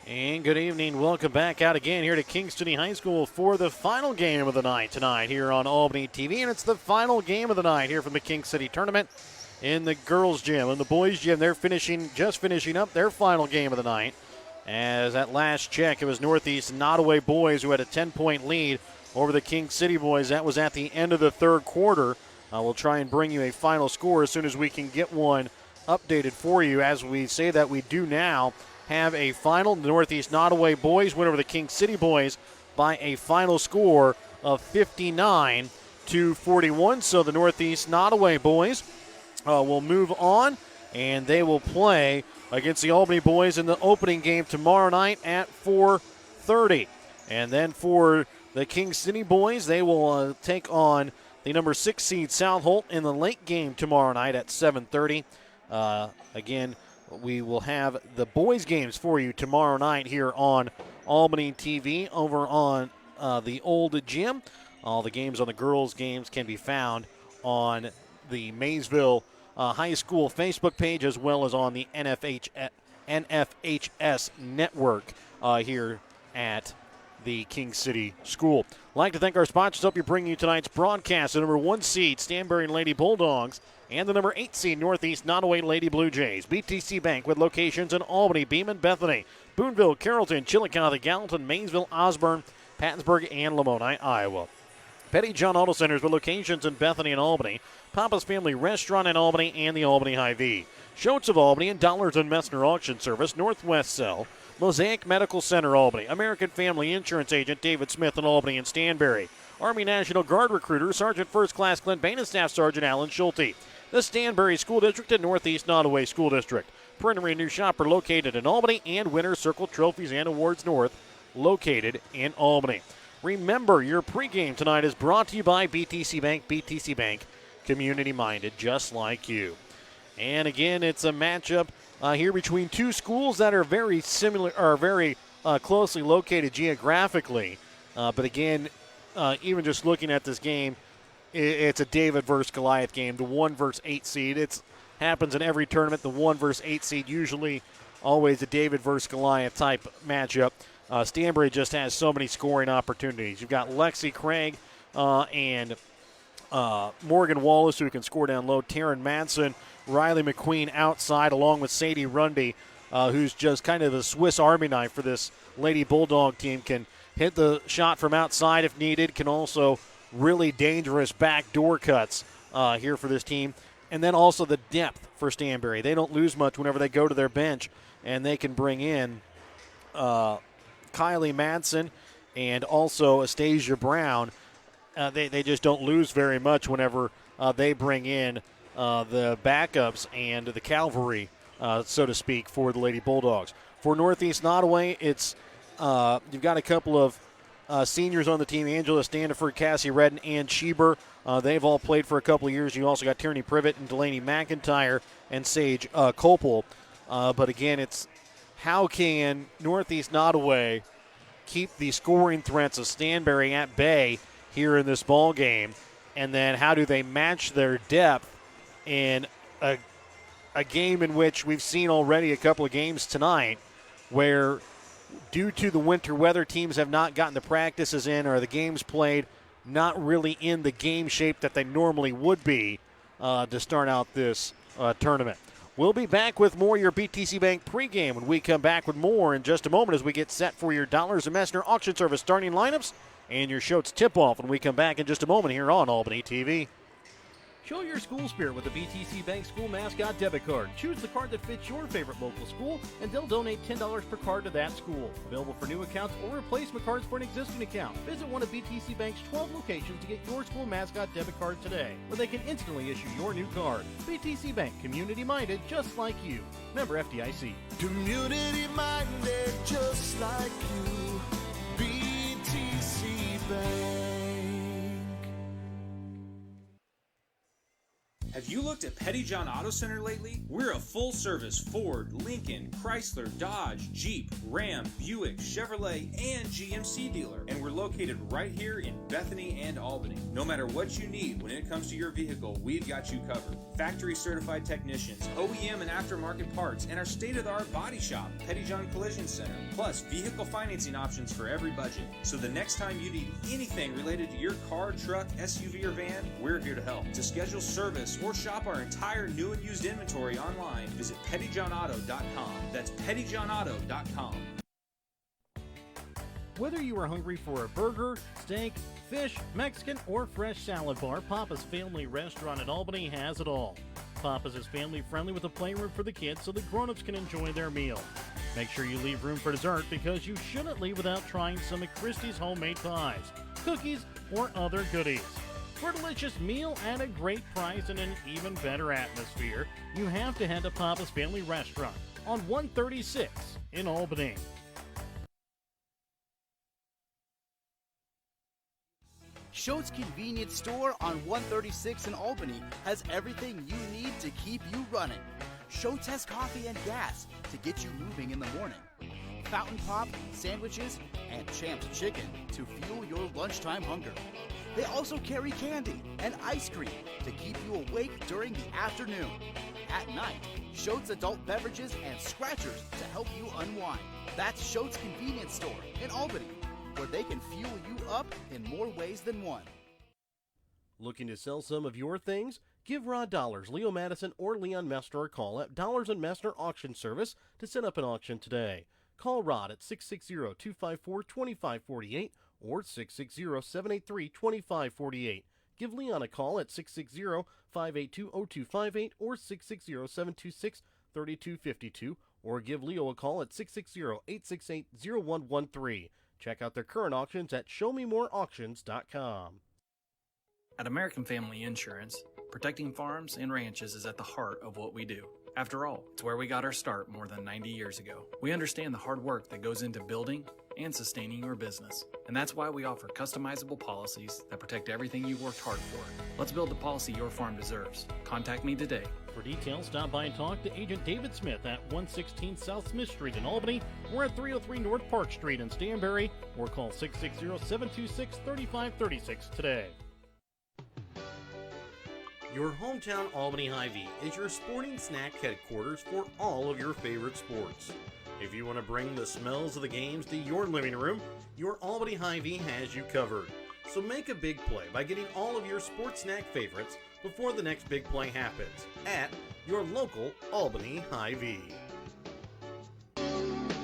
And good evening. Welcome back out again here to Kingston High School for the final game of the night tonight here on Albany TV. And it's the final game of the night here from the King City Tournament in the girls' gym. And the boys' gym, they're just finishing up their final game of the night. As at last check, it was Northeast Nodaway boys who had a 10-point lead over the King City boys. That was at the end of the third quarter. We'll try and bring you a final score as soon as we can get one updated for you. As we say that, we do now have a final. The Northeast Nodaway boys win over the King City boys by a final score of 59-41. So the Northeast Nodaway boys will move on, and they will play against the Albany boys in the opening game tomorrow night at 4:30. And then for the King City boys, they will take on the number 6 seed South Holt in the late game tomorrow night at 7:30. Again, we will have the boys' games for you tomorrow night here on Albany TV over on the old gym. All the games on the girls' games can be found on the Maysville High School Facebook page as well as on the NFHS network here at the King City School. I'd like to thank our sponsors. Help you bring you tonight's broadcast. The number 1 seed Stanberry Lady Bulldogs and the number 8 seed Northeast Nodaway Lady Blue Jays. BTC Bank with locations in Albany, Beeman, Bethany, Boonville, Carrollton, Chillicothe, Gallatin, Maysville, Osborne, Pattonsburg, and Lamoni, Iowa. Petty John Auto Centers with locations in Bethany and Albany, Papa's Family Restaurant in Albany, and the Albany Hy-Vee. Schultz of Albany and Dollars and Messner Auction Service, Northwest Cell, Mosaic Medical Center, Albany, American Family Insurance Agent David Smith in Albany and Stanberry, Army National Guard Recruiter Sergeant First Class Clint Bain and Staff Sergeant Alan Schulte, the Stanberry School District and Northeast Nodaway School District. Printer New Shopper located in Albany, and Winner's Circle Trophies and Awards North located in Albany. Remember, your pregame tonight is brought to you by BTC Bank. BTC Bank, community-minded, just like you. And again, it's a matchup here between two schools that are very similar, or very closely located geographically. But again, even just looking at this game, it's a David versus Goliath game. The 1 versus 8 seed. It happens in every tournament. The 1 versus 8 seed, usually always a David versus Goliath type matchup. Stanberry just has so many scoring opportunities. You've got Lexi Craig and Morgan Wallace, who can score down low. Taryn Madsen, Riley McQueen outside, along with Sadie Rundy, who's just kind of the Swiss Army knife for this Lady Bulldog team. Can hit the shot from outside if needed. Can also really dangerous backdoor cuts here for this team. And then also the depth for Stanberry. They don't lose much whenever they go to their bench, and they can bring in Kylie Madsen and also Astasia Brown. They just don't lose very much whenever they bring in the backups and the cavalry, so to speak, for the Lady Bulldogs. For Northeast Nodaway, it's you've got a couple of seniors on the team, Angela Standiford, Cassie Redden, and Schieber. They've all played for a couple of years. You also got Tierney Privet and Delaney McIntyre and Sage Copel. But again, it's how can Northeast Nodaway keep the scoring threats of Stanberry at bay here in this ball game, and then how do they match their depth in a game in which we've seen already a couple of games tonight where due to the winter weather, teams have not gotten the practices in or the games played not really in the game shape that they normally would be to start out this tournament. We'll be back with more of your BTC Bank pregame when we come back with more in just a moment as we get set for your Dollars and Messner Auction Service starting lineups and your Schultz tip-off when we come back in just a moment here on Albany TV. Show your school spirit with the BTC Bank School Mascot Debit Card. Choose the card that fits your favorite local school, and they'll donate $10 per card to that school. Available for new accounts or replacement cards for an existing account. Visit one of BTC Bank's 12 locations to get your school mascot debit card today, where they can instantly issue your new card. BTC Bank, community-minded, just like you. Member FDIC. Community-minded, just like you. BTC Bank. Have you looked at Petty John Auto Center lately? We're a full-service Ford, Lincoln, Chrysler, Dodge, Jeep, Ram, Buick, Chevrolet, and GMC dealer. And we're located right here in Bethany and Albany. No matter what you need when it comes to your vehicle, we've got you covered. Factory-certified technicians, OEM and aftermarket parts, and our state-of-the-art body shop, Petty John Collision Center. Plus, vehicle financing options for every budget. So the next time you need anything related to your car, truck, SUV, or van, we're here to help. To schedule service or shop our entire new and used inventory online, visit pettyjohnauto.com. That's pettyjohnauto.com. Whether you are hungry for a burger, steak, fish, Mexican, or fresh salad bar, Papa's Family Restaurant in Albany has it all. Papa's is family friendly with a playroom for the kids so the grown-ups can enjoy their meal. Make sure you leave room for dessert because you shouldn't leave without trying some of Christie's homemade pies, cookies, or other goodies. For a delicious meal at a great price and an even better atmosphere, you have to head to Papa's Family Restaurant on 136 in Albany. Schultz Convenience Store on 136 in Albany has everything you need to keep you running. Schultz has coffee and gas to get you moving in the morning. Fountain Pop, sandwiches, and Champs Chicken to fuel your lunchtime hunger. They also carry candy and ice cream to keep you awake during the afternoon. At night, Schultz adult beverages and scratchers to help you unwind. That's Schultz Convenience Store in Albany, where they can fuel you up in more ways than one. Looking to sell some of your things? Give Rod Dollars, Leo Madison, or Leon Mester a call at Dollars and Mester Auction Service to set up an auction today. Call Rod at 660-254-2548 or 660-783-2548. Give Leon a call at 660-582-0258 or 660-726-3252 or give Leo a call at 660-868-0113. Check out their current auctions at showmemoreauctions.com. At American Family Insurance, protecting farms and ranches is at the heart of what we do. After all, it's where we got our start more than 90 years ago. We understand the hard work that goes into building and sustaining your business. And that's why we offer customizable policies that protect everything you've worked hard for. Let's build the policy your farm deserves. Contact me today. For details, stop by and talk to Agent David Smith at 116 South Smith Street in Albany or at 303 North Park Street in Stanberry or call 660-726-3536 today. Your hometown Albany Hy-Vee is your sporting snack headquarters for all of your favorite sports. If you want to bring the smells of the games to your living room, your Albany Hy-Vee has you covered. So make a big play by getting all of your sports snack favorites before the next big play happens at your local Albany Hy-Vee.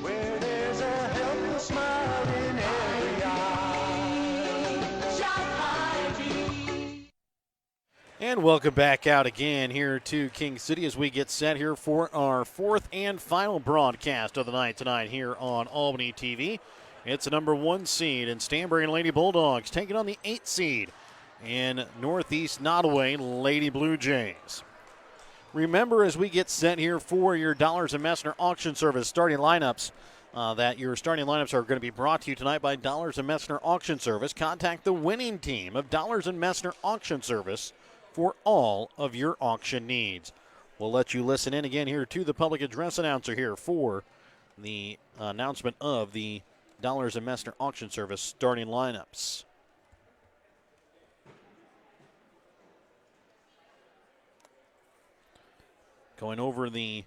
Where there's a helpless smile in every eye. Shop Hy-Vee. And welcome back out again here to King City as we get set here for our fourth and final broadcast of the night tonight here on Albany TV. It's the number 1 seed in Stanberry and Lady Bulldogs taking on the 8 seed in Northeast Nodaway Lady Blue Jays. Remember, as we get set here for your Dollars and Messner Auction Service starting lineups, that your starting lineups are going to be brought to you tonight by Dollars and Messner Auction Service. Contact the winning team of Dollars and Messner Auction Service for all of your auction needs. We'll let you listen in again here to the public address announcer here for the announcement of the Dollars and Messner Auction Service starting lineups. Going over the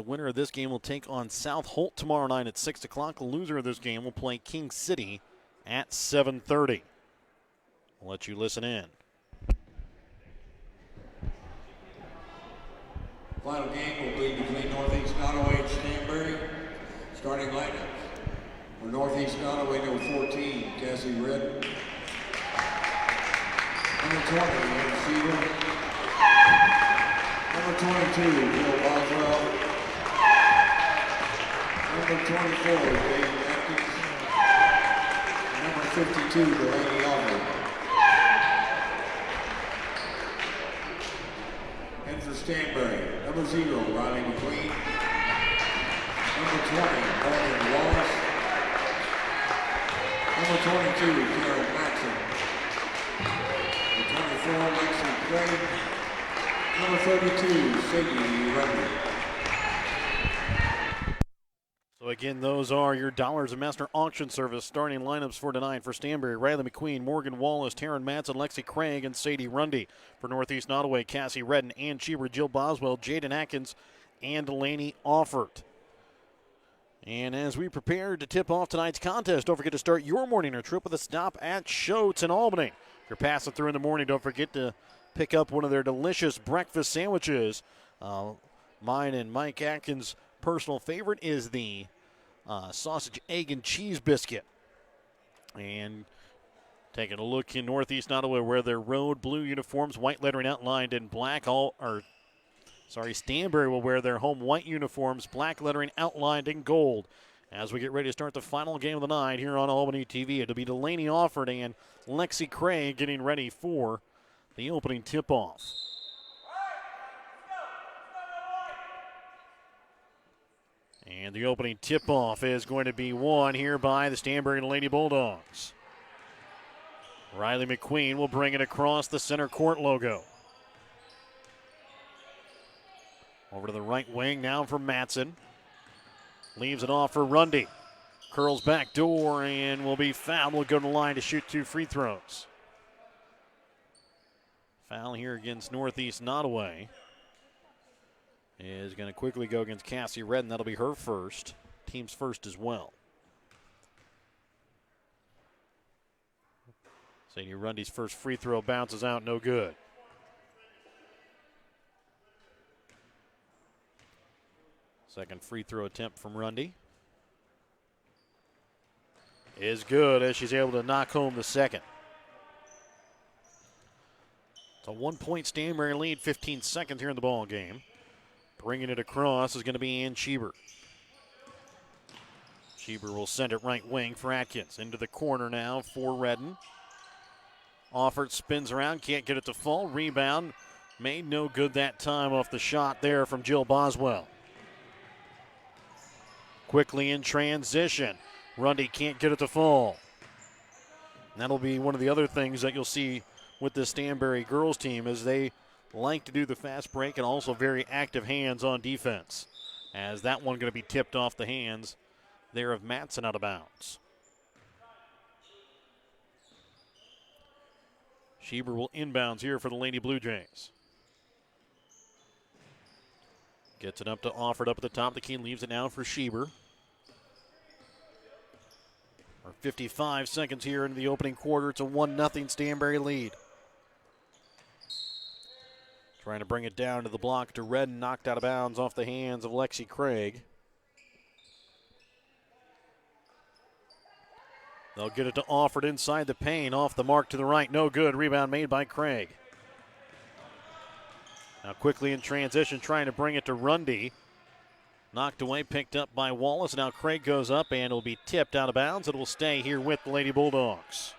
winner of this game will take on South Holt tomorrow night at 6 o'clock. The loser of this game will play King City at 7:30. We'll let you listen in. Final game will be between Northeast Nodaway and Stanberry. Starting lineups. For Northeast Nodaway, number 14, Cassie Redden. Number 20, Ann Seaver. Number 22, Bill Boswell. Number 24, Dave Atkins. And number 52, Delaney Alford. And for Stanberry, number 0, Riley McQueen. Number 20, Morgan Wallace. Number 22, Karen Maxson. Number 24, Lexi Craig. Number 32, Sadie Rundy. So again, those are your Dollars and Master Auction Service starting lineups for tonight for Stanberry, Riley McQueen, Morgan Wallace, Taryn Matson, Lexi Craig, and Sadie Rundy. For Northeast Nodaway, Cassie Redden, Ann Cheever, Jill Boswell, Jaden Atkins, and Delaney Offert. And as we prepare to tip off tonight's contest, don't forget to start your morning or trip with a stop at Shotes in Albany. If you're passing through in the morning, don't forget to pick up one of their delicious breakfast sandwiches. Mine and Mike Atkins' personal favorite is the sausage, egg, and cheese biscuit. And taking a look in Northeast Nodaway where their road blue uniforms, white lettering outlined in black. Stanberry will wear their home white uniforms, black lettering outlined in gold. As we get ready to start the final game of the night here on Albany TV, it'll be Delaney Offert and Lexi Craig getting ready for the opening tip-off. And the opening tip-off is going to be won here by the Stanberry Lady Bulldogs. Riley McQueen will bring it across the center court logo. Over to the right wing now for Matson. Leaves it off for Rundy. Curls back door and will be fouled. Will go to the line to shoot 2 free throws. Foul here against Northeast Nodaway is going to quickly go against Cassie Redden. That'll be her first. Team's first as well. Sadie Rundy's first free throw bounces out, no good. Second free throw attempt from Rundy is good as she's able to knock home the second. It's a 1-point Stanberry lead, 15 seconds here in the ball game. Bringing it across is going to be Ann Cheever. Cheever will send it right wing for Atkins. Into the corner now for Redden. Offert spins around, can't get it to fall. Rebound made no good that time off the shot there from Jill Boswell. Quickly in transition. Rundy can't get it to fall. And that'll be one of the other things that you'll see with this Stanberry girls team is they like to do the fast break and also very active hands on defense. As that one going to be tipped off the hands there of Matson out of bounds. Schieber will inbounds here for the Lady Blue Jays. Gets it up to Offert up at the top of the key, leaves it now for Schieber. 55 seconds here into the opening quarter. It's a 1-0 Stanberry lead. Trying to bring it down to the block to Redden, knocked out of bounds off the hands of Lexi Craig. They'll get it to Offert inside the paint, off the mark to the right, no good. Rebound made by Craig. Now quickly in transition, trying to bring it to Rundy. Knocked away, picked up by Wallace. Now Craig goes up and will be tipped out of bounds. It will stay here with the Lady Bulldogs.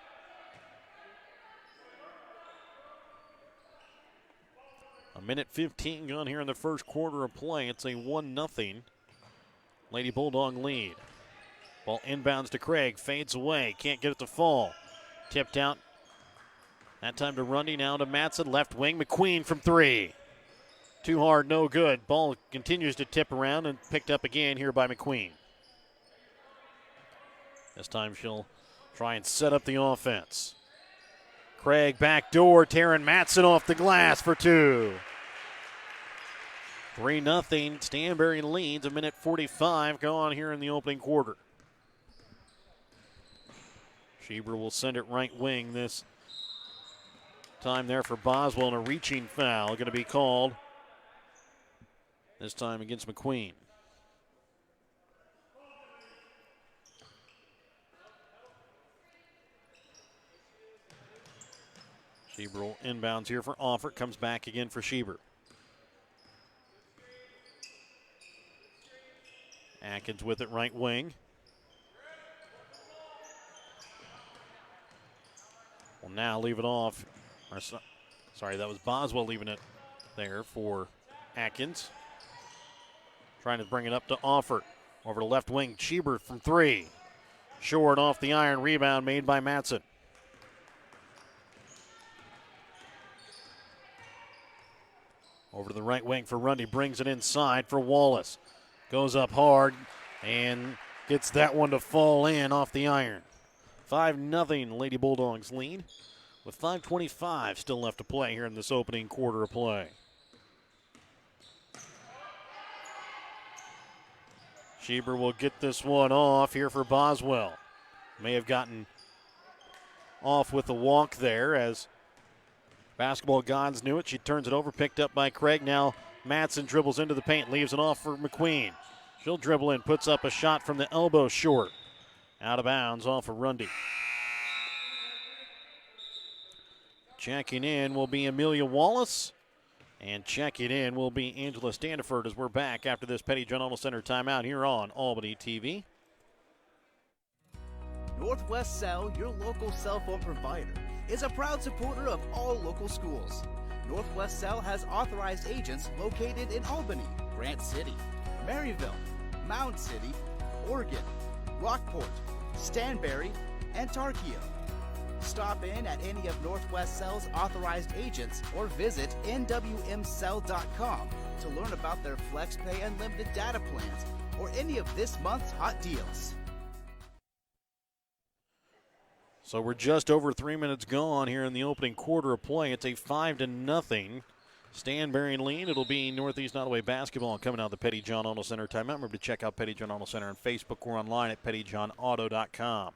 A minute 15 gone here in the first quarter of play. It's a 1-0 Lady Bulldog lead. Ball inbounds to Craig, fades away, can't get it to fall. Tipped out. That time to Rundy, now to Matson, left wing, McQueen from 3. Too hard, no good. Ball continues to tip around and picked up again here by McQueen. This time she'll try and set up the offense. Craig back door, Taryn Matson off the glass for 2. 3-0, Stanberry leads, a minute 45 go on here in the opening quarter. Schieber will send it right wing this time there for Boswell, and a reaching foul going to be called. This time against McQueen. Schieber will inbounds here for Offert. Comes back again for Schieber. Atkins with it right wing. Will now leave it off. Sorry, that was Boswell leaving it there for Atkins. Trying to bring it up to Offert. Over to left wing, Schieber from 3. Short off the iron, rebound made by Matson. Over to the right wing for Rundy, brings it inside for Wallace. Goes up hard and gets that one to fall in off the iron. 5-0 Lady Bulldogs lead with 5:25 still left to play here in this opening quarter of play. Schieber will get this one off here for Boswell. May have gotten off with a walk there as basketball gods knew it. She turns it over, picked up by Craig. Now Matson dribbles into the paint, leaves it off for McQueen. She'll dribble in, puts up a shot from the elbow short. Out of bounds off of Rundy. Checking in will be Amelia Wallace. And checking in will be Angela Standiford as we're back after this Petty John Auto Center timeout here on Albany TV. Northwest Cell, your local cell phone provider, is a proud supporter of all local schools. Northwest Cell has authorized agents located in Albany, Grant City, Maryville, Mound City, Oregon, Rockport, Stanberry, and Tarkio. Stop in at any of Northwest Cell's authorized agents or visit nwmcell.com to learn about their FlexPay and limited data plans or any of this month's hot deals. So we're just over 3 minutes gone here in the opening quarter of play. It's a 5-0 Stanberry lead. It'll be Northeast Nodaway basketball coming out of the Petty John Auto Center timeout. Remember to check out Petty John Auto Center on Facebook or online at pettyjohnauto.com.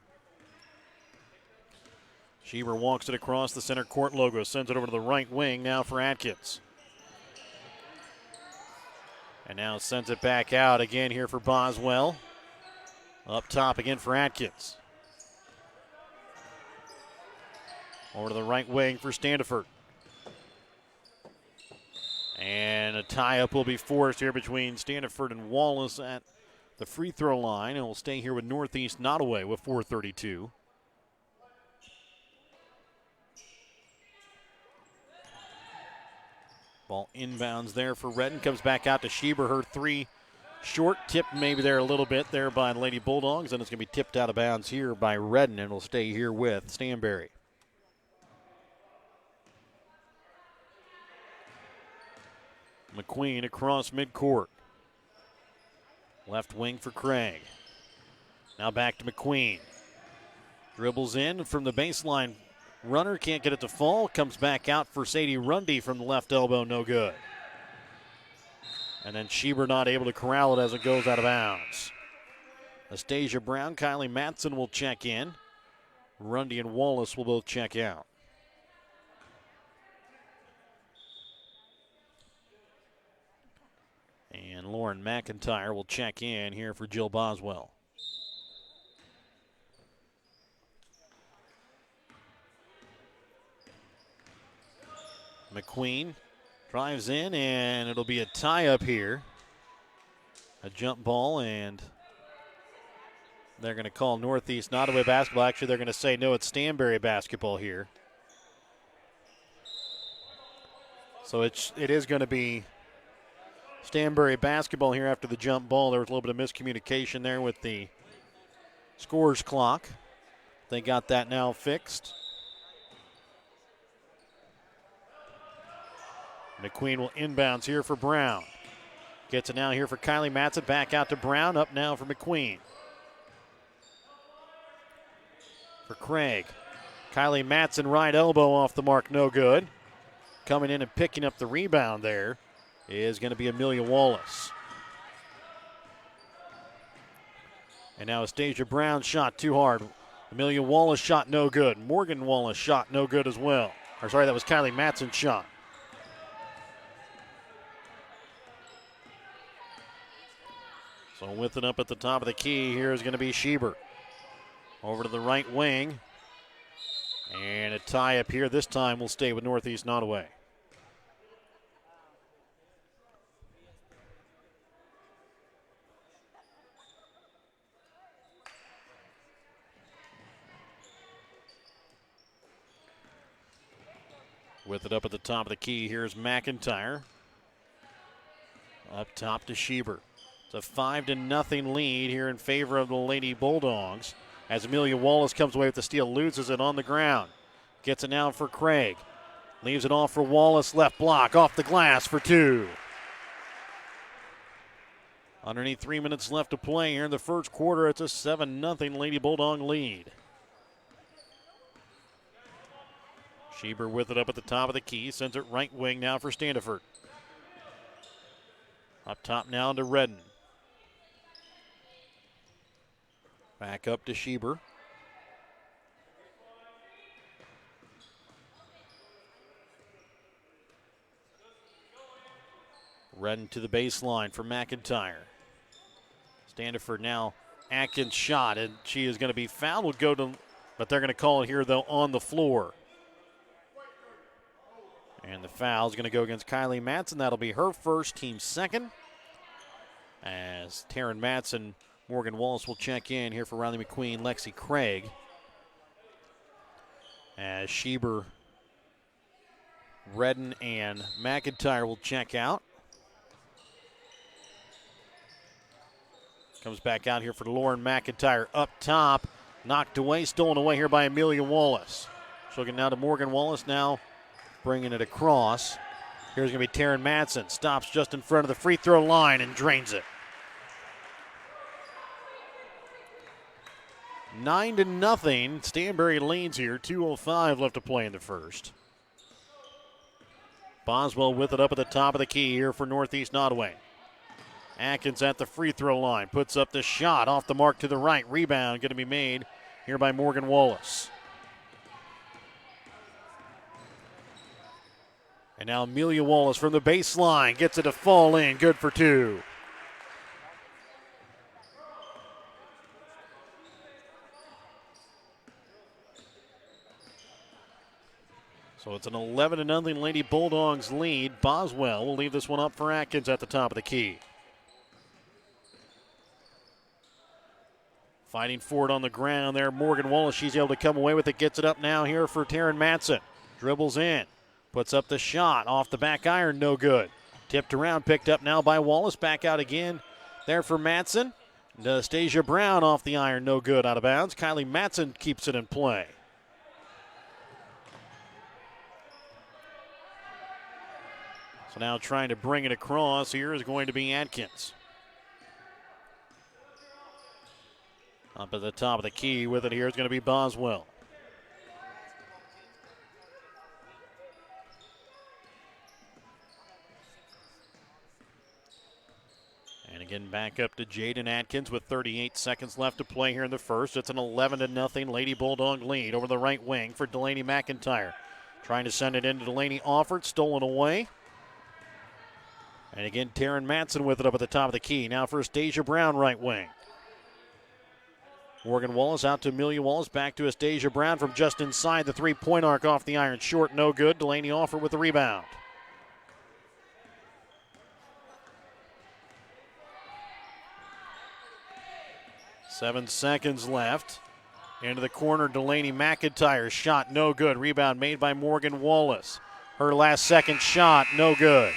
Schieber walks it across the center court logo, sends it over to the right wing now for Atkins. And now sends it back out again here for Boswell. Up top again for Atkins. Over to the right wing for Standiford. And a tie-up will be forced here between Standiford and Wallace at the free throw line. And we'll stay here with Northeast Nodaway with 4:32. Ball inbounds there for Redden. Comes back out to Schieber. Her three short, tipped maybe there a little bit there by the Lady Bulldogs. And it's going to be tipped out of bounds here by Redden. And will stay here with Stanberry. McQueen across midcourt. Left wing for Craig. Now back to McQueen. Dribbles in from the baseline. Runner can't get it to fall. Comes back out for Sadie Rundy from the left elbow. No good. And then Schieber not able to corral it as it goes out of bounds. Astasia Brown, Kylie Matson will check in. Rundy and Wallace will both check out. And Lauren McIntyre will check in here for Jill Boswell. McQueen drives in, and it'll be a tie-up here. A jump ball, and they're going to call Northeast Nodaway basketball. Actually, they're going to say, no, it's Stanberry basketball here. So it is going to be Stanberry basketball here after the jump ball. There was a little bit of miscommunication there with the scores clock. They got that now fixed. McQueen will inbounds here for Brown. Gets it now here for Kylie Matson. Back out to Brown. Up now for McQueen. For Craig. Kylie Matson, right elbow off the mark. No good. Coming in and picking up the rebound there is going to be Amelia Wallace. And now Astasia Brown shot too hard. Amelia Wallace shot no good. Morgan Wallace shot no good as well. Or sorry, that was Kylie Matson's shot. So with it up at the top of the key here is going to be Schieber. Over to the right wing. And a tie up here. This time will stay with Northeast Nodaway. With it up at the top of the key, here's McIntyre. Up top to Schieber. It's a 5-0 lead here in favor of the Lady Bulldogs. As Amelia Wallace comes away with the steal, loses it on the ground. Gets it now for Craig. Leaves it off for Wallace, left block, off the glass for 2. Underneath 3 minutes left to play here in the first quarter. It's a 7-0 Lady Bulldog lead. Schieber with it up at the top of the key. Sends it right wing now for Standiford. Up top now to Redden. Back up to Schieber. Redden to the baseline for McIntyre. Standiford now. Atkins shot, and she is going to be fouled. Will go to, but they're going to call it here, though, on the floor. And the foul is going to go against Kylie Matson. That'll be her first, team second. As Taryn Matson, Morgan Wallace will check in here for Riley McQueen, Lexi Craig. As Schieber, Redden, and McIntyre will check out. Comes back out here for Lauren McIntyre up top. Knocked away, stolen away here by Amelia Wallace. She'll get now to Morgan Wallace now, bringing it across. Here's going to be Taryn Matson. Stops just in front of the free throw line and drains it. 9-0. Stanberry leads here. 2:05 left to play in the first. Boswell with it up at the top of the key here for Northeast Nodaway. Atkins at the free throw line. Puts up the shot off the mark to the right. Rebound going to be made here by Morgan Wallace. And now Amelia Wallace from the baseline gets it to fall in. Good for 2. So it's an 11-0 Lady Bulldogs lead. Boswell will leave this one up for Atkins at the top of the key. Fighting for it on the ground there. Morgan Wallace, she's able to come away with it. Gets it up now here for Taryn Matson. Dribbles in. Puts up the shot. Off the back iron, no good. Tipped around, picked up now by Wallace. Back out again there for Matson. Stasia Brown off the iron, no good, out of bounds. Kylie Matson keeps it in play. So now trying to bring it across here is going to be Atkins. Up at the top of the key with it here is going to be Boswell. And again back up to Jaden Atkins with 38 seconds left to play here in the first. It's an 11-0 Lady Bulldog lead over the right wing for Delaney McIntyre. Trying to send it into Delaney Offord, stolen away. And again, Taryn Matson with it up at the top of the key. Now for Stasia Brown, right wing. Morgan Wallace out to Amelia Wallace. Back to Stasia Brown from just inside the three-point arc off the iron. Short, no good. Delaney Offord with the rebound. Seven seconds left. Into the corner, Delaney McIntyre. Shot, no good. Rebound made by Morgan Wallace. Her last second shot, no good.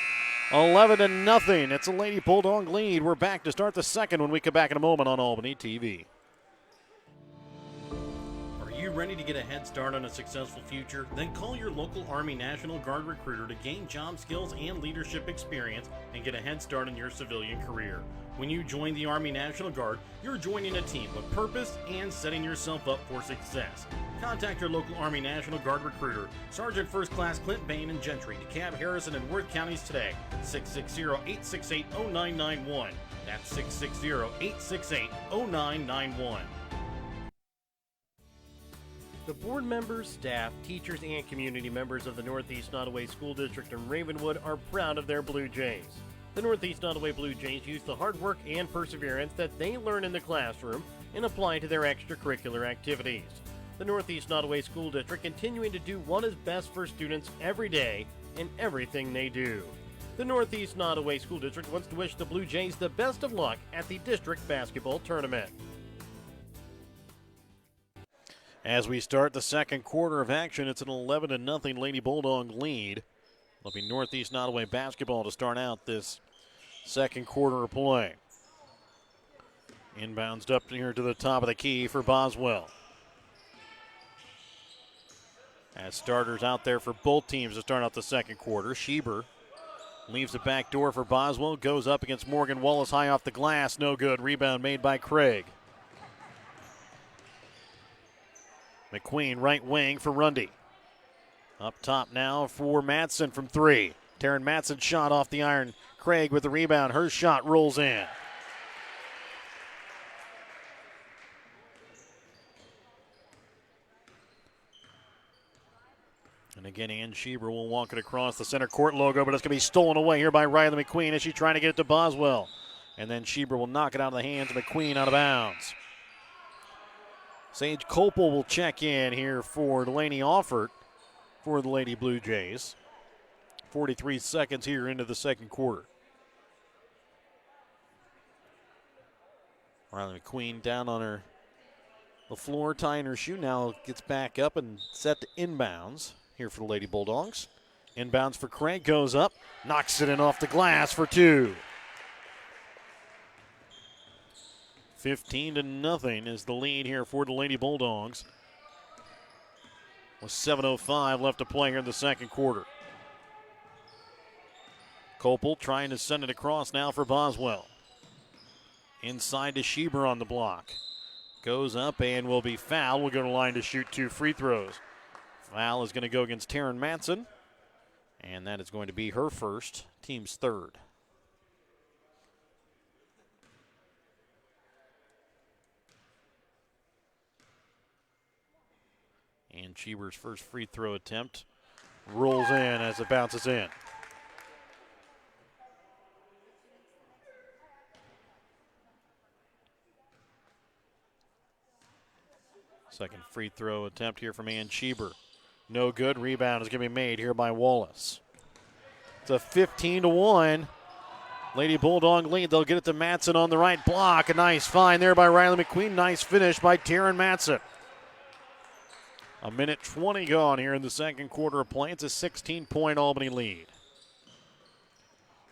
11-0. It's a Lady Bulldog lead. We're back to start the second when we come back in a moment on Albany TV. Are you ready to get a head start on a successful future? Then call your local Army National Guard recruiter to gain job skills and leadership experience and get a head start in your civilian career. When you join the Army National Guard, you're joining a team with purpose and setting yourself up for success. Contact your local Army National Guard recruiter, Sergeant First Class Clint Bain and Gentry, DeKalb, Harrison, and Worth counties today. 660-868-0991. That's 660-868-0991. The board members, staff, teachers, and community members of the Northeast Nodaway School District in Ravenwood are proud of their Blue Jays. The Northeast Nodaway Blue Jays use the hard work and perseverance that they learn in the classroom and apply to their extracurricular activities. The Northeast Nodaway School District continuing to do what is best for students every day in everything they do. The Northeast Nodaway School District wants to wish the Blue Jays the best of luck at the district basketball tournament. As we start the second quarter of action, it's an 11-0 Lady Bulldog lead. It'll be Northeast Nodaway basketball to start out this second quarter of play. Inbounds up here to the top of the key for Boswell. As starters out there for both teams to start out the second quarter. Schieber leaves the back door for Boswell. Goes up against Morgan Wallace high off the glass. No good. Rebound made by Craig. McQueen right wing for Rundy. Up top now for Matson from three. Taryn Matson shot off the iron. Craig with the rebound. Her shot rolls in. And again, Ann Schieber will walk it across the center court logo, but it's going to be stolen away here by Riley McQueen as she's trying to get it to Boswell. And then Schieber will knock it out of the hands of McQueen out of bounds. Sage Copel will check in here for Delaney Offert for the Lady Blue Jays. 43 seconds here into the second quarter. Riley McQueen down on the floor, tying her shoe. Now gets back up and set to inbounds here for the Lady Bulldogs. Inbounds for Craig, goes up, knocks it in off the glass for two. 15-0 is the lead here for the Lady Bulldogs. With 7:05 left to play here in the second quarter. Copel trying to send it across now for Boswell. Inside to Schieber on the block. Goes up and will be fouled. Will go to the line to shoot 2 free throws. Foul is going to go against Taryn Matson. And that is going to be her first, team's third. And Schieber's first free throw attempt rolls in as it bounces in. Second free throw attempt here from Ann Schieber. No good. Rebound is going to be made here by Wallace. It's a 15-1 Lady Bulldog lead. They'll get it to Matson on the right block. A nice find there by Riley McQueen. Nice finish by Taryn Matson. A minute 20 gone here in the second quarter of play. It's a 16-point Albany lead.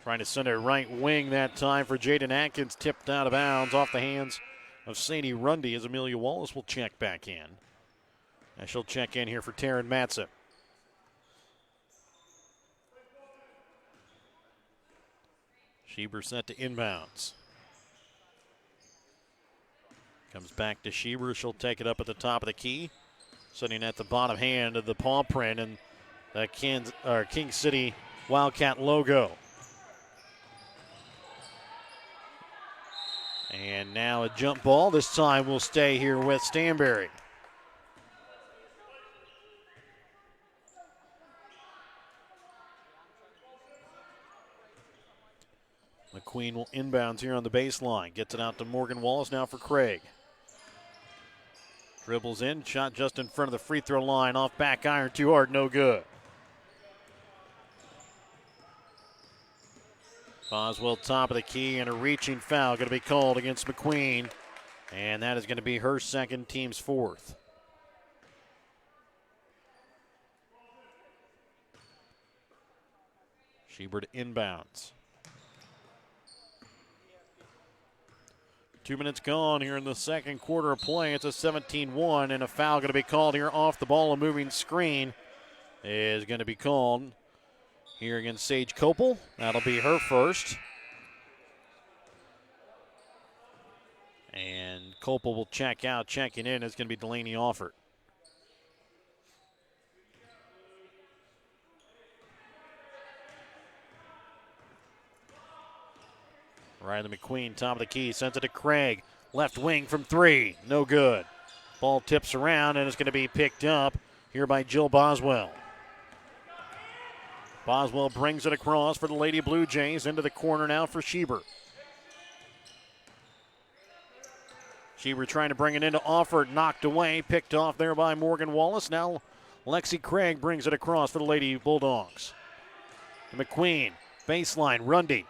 Trying to send it right wing that time for Jaden Atkins. Tipped out of bounds off the hands of Sadie Rundy as Amelia Wallace will check back in. And she'll check in here for Taryn Matson. Schieber set to inbounds. Comes back to Schieber. She'll take it up at the top of the key. Sitting at the bottom hand of the paw print and the King City Wildcat logo. And now a jump ball. This time will stay here with Stanberry. McQueen will inbounds here on the baseline. Gets it out to Morgan Wallace now for Craig. Dribbles in, shot just in front of the free throw line. Off back iron, too hard, no good. Boswell top of the key and a reaching foul going to be called against McQueen. And that is going to be her second, team's fourth. Schieber to inbounds. 2 minutes gone here in the second quarter of play. It's a 17-1 and a foul going to be called here off the ball. A moving screen is going to be called here against Sage Copel. That'll be her first. And Copel will check out. Checking in is going to be Delaney Offert. Riley McQueen, top of the key, sends it to Craig. Left wing from three, no good. Ball tips around and it's going to be picked up here by Jill Boswell. Boswell brings it across for the Lady Blue Jays into the corner now for Schieber. Schieber trying to bring it into Offert, knocked away, picked off there by Morgan Wallace. Now Lexi Craig brings it across for the Lady Bulldogs. To McQueen, baseline, Rundy.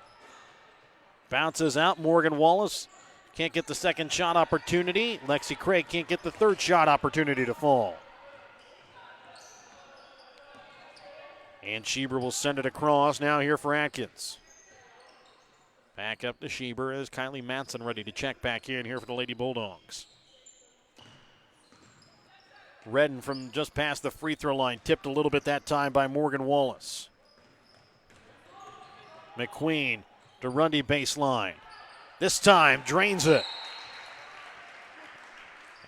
Bounces out, Morgan Wallace can't get the second shot opportunity. Lexi Craig can't get the third shot opportunity to fall. And Schieber will send it across now here for Atkins. Back up to Schieber as Kylie Matson ready to check back in here for the Lady Bulldogs. Redden from just past the free throw line, tipped a little bit that time by Morgan Wallace. McQueen to Rundy baseline. This time drains it.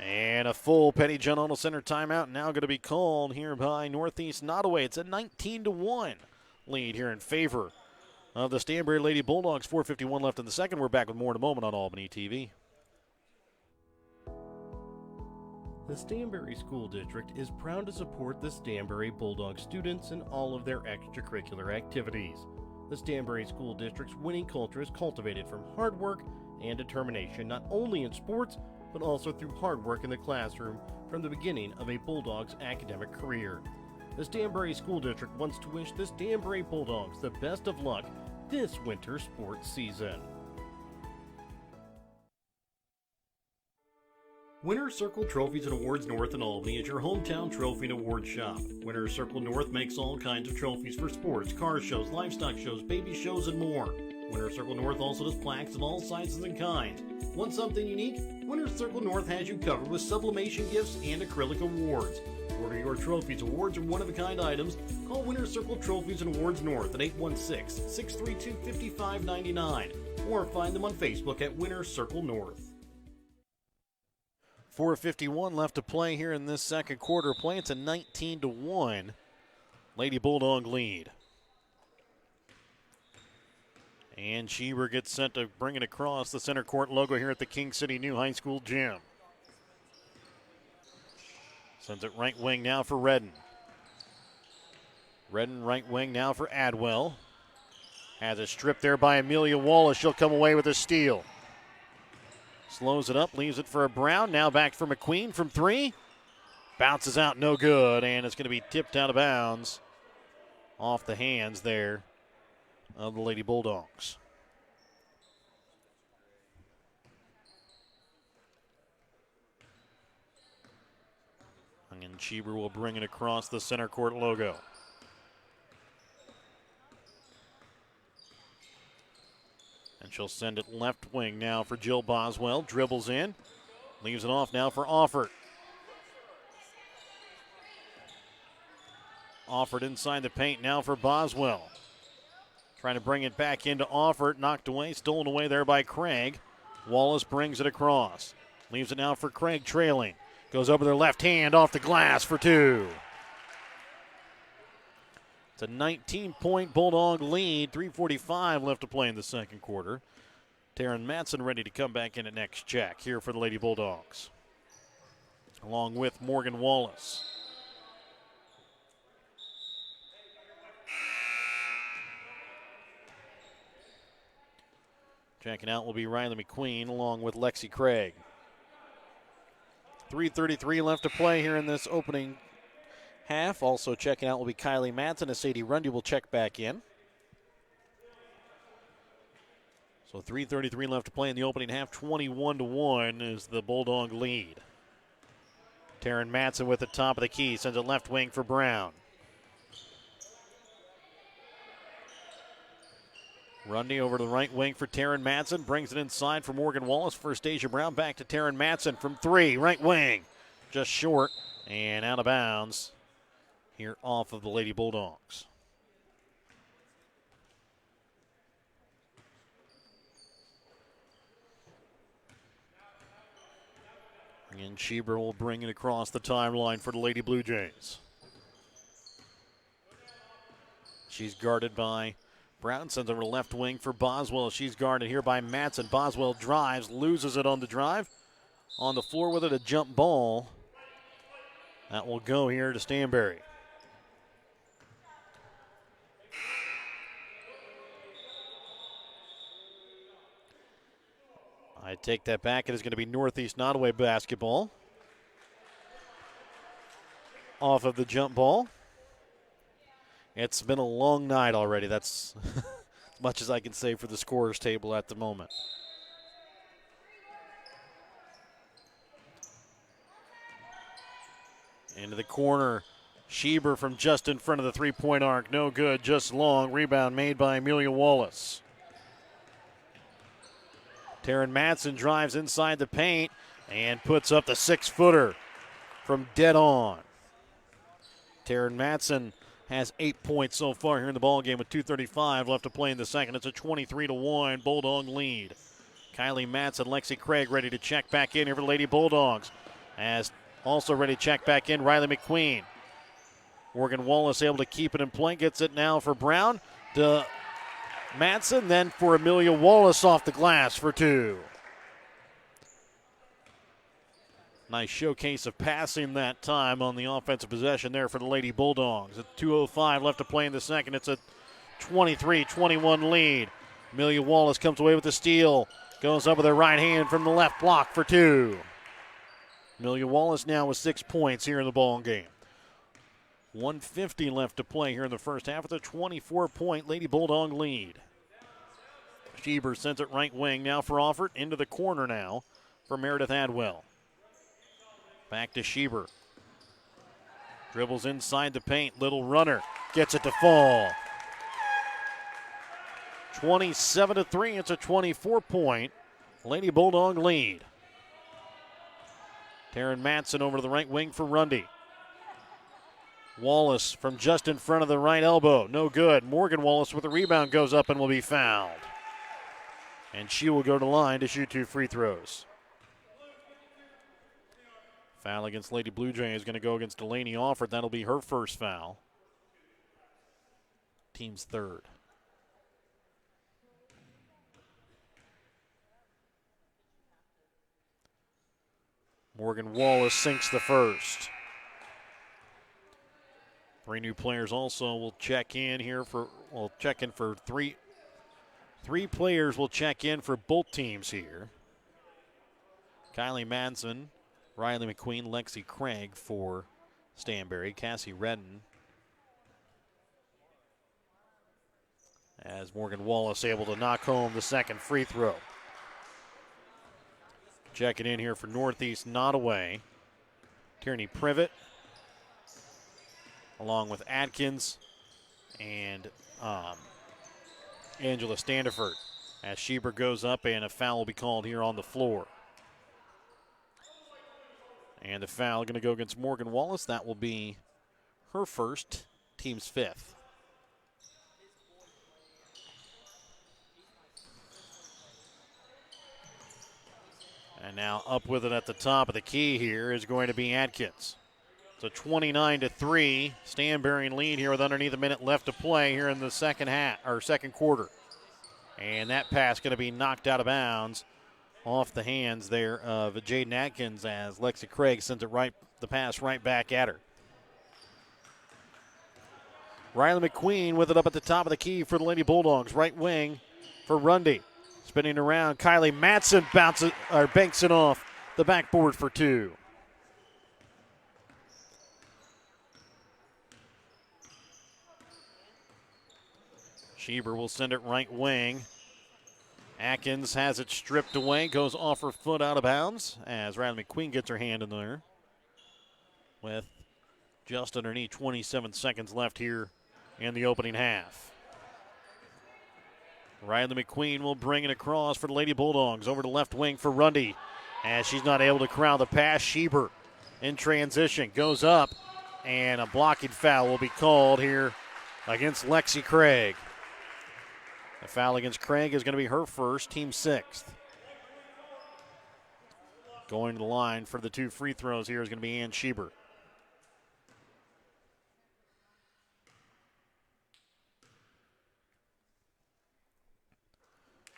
And a full Petty John Auto Center timeout now going to be called here by Northeast Nodaway. It's a 19-1 lead here in favor of the Stanberry Lady Bulldogs. 4:51 left in the second. We're back with more in a moment on Albany TV. The Stanberry School District is proud to support the Stanberry Bulldog students in all of their extracurricular activities. The Stanberry School District's winning culture is cultivated from hard work and determination, not only in sports, but also through hard work in the classroom from the beginning of a Bulldog's academic career. The Stanberry School District wants to wish the Stanberry Bulldogs the best of luck this winter sports season. Winner's Circle Trophies and Awards North in Albany is your hometown trophy and award shop. Winner's Circle North makes all kinds of trophies for sports, car shows, livestock shows, baby shows, and more. Winner's Circle North also does plaques of all sizes and kinds. Want something unique? Winner's Circle North has you covered with sublimation gifts and acrylic awards. To order your trophies, awards, or one-of-a-kind items, call Winner's Circle Trophies and Awards North at 816-632-5599 or find them on Facebook at Winner's Circle North. 4:51 left to play here in this second quarter play. It's a 19-1 Lady Bulldog lead. And Schieber gets sent to bring it across the center court logo here at the King City New High School gym. Sends it right wing now for Redden. Redden right wing now for Adwell. Has a strip there by Amelia Wallace. She'll come away with a steal. Slows it up, leaves it for a Brown. Now back for McQueen from three. Bounces out, no good, and it's going to be tipped out of bounds off the hands there of the Lady Bulldogs. And Schieber will bring it across the center court logo. And she'll send it left wing now for Jill Boswell. Dribbles in. Leaves it off now for Offert. Offert inside the paint now for Boswell. Trying to bring it back into Offert. Knocked away. Stolen away there by Craig. Wallace brings it across. Leaves it now for Craig trailing. Goes over their left hand off the glass for two. It's a 19-point Bulldog lead. 3:45 left to play in the second quarter. Taryn Matson ready to come back in at next check here for the Lady Bulldogs, along with Morgan Wallace. Checking out will be Riley McQueen along with Lexi Craig. 3:33 left to play here in this opening half. Also checking out will be Kylie Matson as Sadie Rundy will check back in. So 3:33 left to play in the opening half. 21-1 is the Bulldog lead. Taryn Matson with the top of the key. Sends it left wing for Brown. Rundy over to the right wing for Taryn Matson. Brings it inside for Morgan Wallace. First Asia Brown back to Taryn Matson from three. Right wing. Just short and out of bounds here off of the Lady Bulldogs. And Schieber will bring it across the timeline for the Lady Blue Jays. She's guarded by Brown. Sends over to left wing for Boswell. She's guarded here by Matson. Boswell drives, loses it on the drive. On the floor with it, a jump ball. That will go here to Stanberry. I take that back. It is going to be Northeast Nodaway basketball. Off of the jump ball. It's been a long night already. That's as much as I can say for the scorers table at the moment. Into the corner. Schieber from just in front of the three-point arc. No good, just long. Rebound made by Amelia Wallace. Taryn Matson drives inside the paint and puts up the 6-footer. from dead on. Taryn Matson has 8 points so far here in the ballgame with 2:35 left to play in the second. It's a 23-1 Bulldog lead. Kylie Matson, Lexi Craig ready to check back in here for the Lady Bulldogs. As also ready to check back in, Riley McQueen. Morgan Wallace able to keep it in play. Gets it now for Brown to Matson, then for Amelia Wallace off the glass for 2. Nice showcase of passing that time on the offensive possession there for the Lady Bulldogs. At 2:05 left to play in the second. It's a 23-21 lead. Amelia Wallace comes away with the steal. Goes up with her right hand from the left block for 2. Amelia Wallace now with 6 points here in the ball game. 1:50 left to play here in the first half with a 24-point Lady Bulldog lead. Schieber sends it right wing now for Offert. Into the corner now for Meredith Adwell. Back to Schieber. Dribbles inside the paint. Little runner. Gets it to fall. 27-3. It's a 24-point Lady Bulldog lead. Taryn Matson over to the right wing for Rundy. Wallace from just in front of the right elbow. No good. Morgan Wallace with the rebound goes up and will be fouled. And she will go to the line to shoot 2 free throws. Foul against Lady Blue Jay is going to go against Delaney Offert. That'll be her first foul. Team's third. Morgan Wallace sinks the first. 3 new players also will check in here for, three players will check in for both teams here. Kylie Manson, Riley McQueen, Lexi Craig for Stanberry, Cassie Redden. As Morgan Wallace able to knock home the second free throw. Checking in here for Northeast Nodaway, Tierney Privet, along with Atkins and Angela Standiford. As Schieber goes up and a foul will be called here on the floor. And the foul going to go against Morgan Wallace. That will be her first, team's 5th. And now up with it at the top of the key here is going to be Atkins. So 29-3, Stanberry in lead here with underneath a minute left to play here in the second quarter. And that pass going to be knocked out of bounds off the hands there of Jaden Atkins as Lexi Craig sends the pass right back at her. Riley McQueen with it up at the top of the key for the Lady Bulldogs. Right wing for Rundy. Spinning around, Kylie Matson banks it off the backboard for 2. Schieber will send it right wing. Atkins has it stripped away, goes off her foot out of bounds as Riley McQueen gets her hand in there with just underneath 27 seconds left here in the opening half. Riley McQueen will bring it across for the Lady Bulldogs over to left wing for Rundy as she's not able to corral the pass. Schieber in transition goes up and a blocking foul will be called here against Lexi Craig. The foul against Craig is going to be her first, team 6th. Going to the line for the 2 free throws here is going to be Ann Schieber.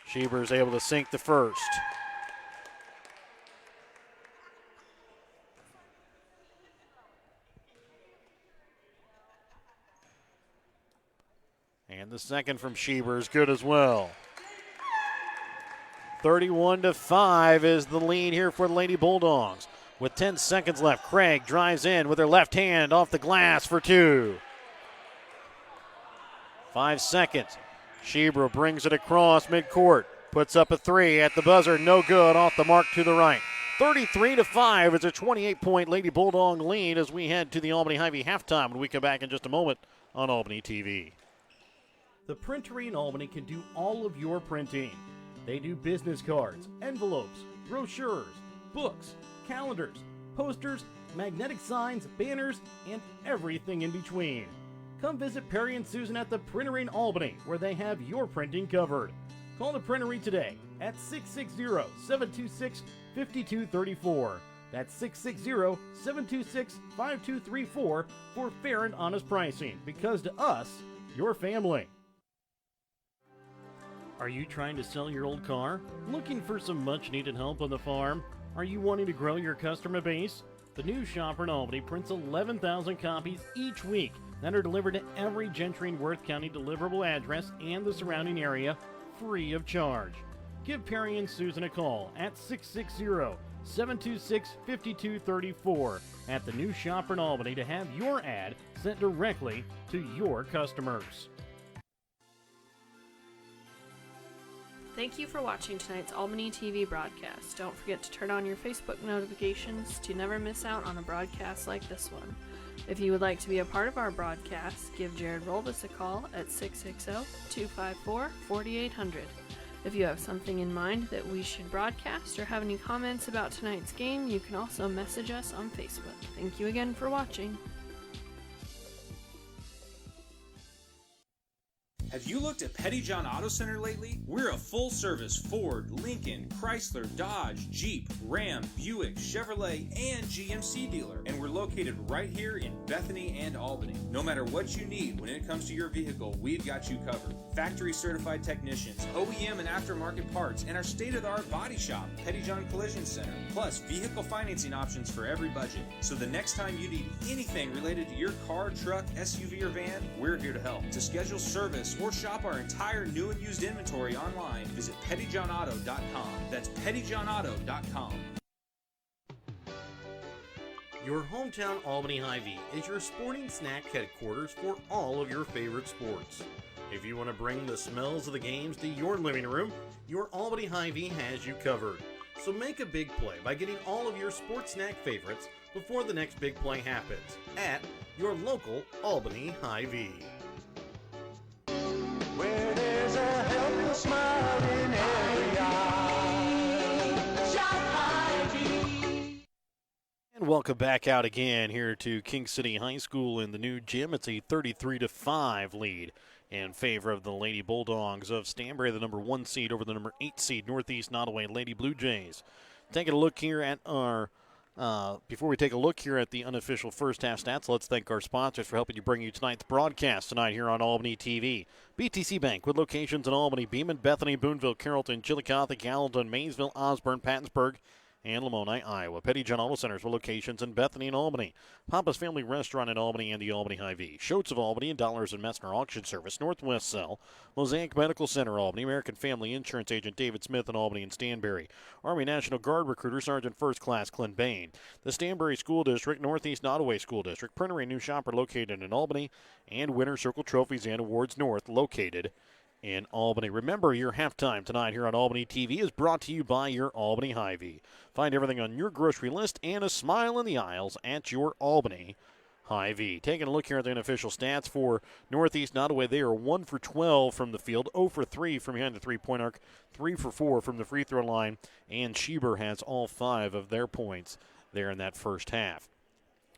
Schieber is able to sink the first. And the second from Schieber is good as well. 31-5 is the lead here for the Lady Bulldogs. With 10 seconds left, Craig drives in with her left hand off the glass for 2. 5 seconds. Schieber brings it across midcourt. Puts up a 3 at the buzzer. No good. Off the mark to the right. 33-5. It's a 28-point Lady Bulldog lead as we head to the Albany Hy-Vee halftime when we come back in just a moment on Albany TV. The Printery in Albany can do all of your printing. They do business cards, envelopes, brochures, books, calendars, posters, magnetic signs, banners, and everything in between. Come visit Perry and Susan at the Printery in Albany, where they have your printing covered. Call the Printery today at 660-726-5234. That's 660-726-5234 for fair and honest pricing, because to us, you're family. Are you trying to sell your old car? Looking for some much-needed help on the farm? Are you wanting to grow your customer base? The New Shopper in Albany prints 11,000 copies each week that are delivered to every Gentry and Worth County deliverable address and the surrounding area free of charge. Give Perry and Susan a call at 660-726-5234 at the New Shopper in Albany to have your ad sent directly to your customers. Thank you for watching tonight's Albany TV broadcast. Don't forget to turn on your Facebook notifications to never miss out on a broadcast like this one. If you would like to be a part of our broadcast, give Jared Rolvis a call at 660-254-4800. If you have something in mind that we should broadcast or have any comments about tonight's game, you can also message us on Facebook. Thank you again for watching. Have you looked at Petty John Auto Center lately? We're a full-service Ford, Lincoln, Chrysler, Dodge, Jeep, Ram, Buick, Chevrolet, and GMC dealer. And we're located right here in Bethany and Albany. No matter what you need when it comes to your vehicle, we've got you covered. Factory-certified technicians, OEM and aftermarket parts, and our state-of-the-art body shop, Petty John Collision Center. Plus, vehicle financing options for every budget. So the next time you need anything related to your car, truck, SUV, or van, we're here to help. To schedule service or shop our entire new and used inventory online, visit pettyjohnauto.com. That's pettyjohnauto.com. Your hometown Albany Hy-Vee is your sporting snack headquarters for all of your favorite sports. If you want to bring the smells of the games to your living room, your Albany Hy-Vee has you covered. So make a big play by getting all of your sports snack favorites before the next big play happens at your local Albany Hy-Vee. Where there's a helpless smile in every eye. Shop Hy-Vee. And welcome back out again here to King City High School in the new gym. It's a 33-5 lead in favor of the Lady Bulldogs of Stanberry, the number 1 seed over the number 8 seed Northeast Nodaway Lady Blue Jays. Taking a look here at our before we take a look here at the unofficial first half stats, let's thank our sponsors for helping you bring you tonight's broadcast tonight here on Albany TV. BTC Bank with locations in Albany, Beeman, Bethany, Boonville, Carrollton, Chillicothe, Gallatin, Maysville, Osborne, Pattonsburg, and Lamoni, Iowa. Petty John Auto Centers with locations in Bethany and Albany. Papa's Family Restaurant in Albany and the Albany Hy-Vee. Shoats of Albany and Dollars and Messner Auction Service, Northwest Cell. Mosaic Medical Center, Albany. American Family Insurance Agent David Smith in Albany and Stanberry. Army National Guard Recruiter Sergeant First Class Clint Bain. The Stanberry School District, Northeast Nodaway School District. Printery New Shopper located in Albany. And Winter Circle Trophies and Awards North located in Albany. Remember, your halftime tonight here on Albany TV is brought to you by your Albany Hy-Vee. Find everything on your grocery list and a smile in the aisles at your Albany Hy-Vee. Taking a look here at the unofficial stats for Northeast Nodaway, they are 1 for 12 from the field, 0 for 3 from behind the three-point arc, 3 for 4 from the free throw line, and Schieber has all 5 of their points there in that first half.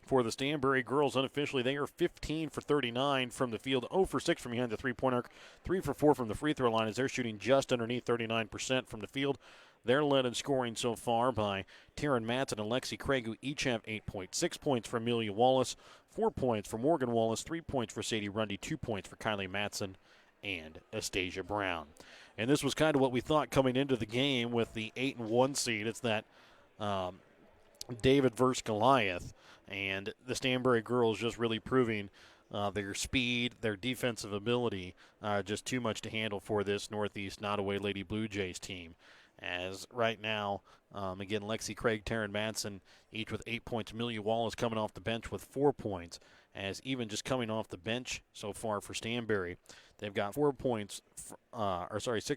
For the Stanberry girls, unofficially, they are 15 for 39 from the field, 0 for 6 from behind the three-point arc, 3 for 4 from the free throw line as they're shooting just underneath 39% from the field. They're led in scoring so far by Taryn Matson and Lexi Craig, who each have 8 points. 6 points for Amelia Wallace, 4 points for Morgan Wallace, 3 points for Sadie Rundy, 2 points for Kylie Matson and Astasia Brown. And this was kind of what we thought coming into the game with the 8-1 seed. It's that David versus Goliath. And the Stanberry girls just really proving their speed, their defensive ability, just too much to handle for this Northeast Nodaway Lady Blue Jays team. As right now, again, Lexi Craig, Taryn Manson, each with 8 points. Amelia Wallace coming off the bench with 4 points. As even just coming off the bench so far for Stanberry, they've got 6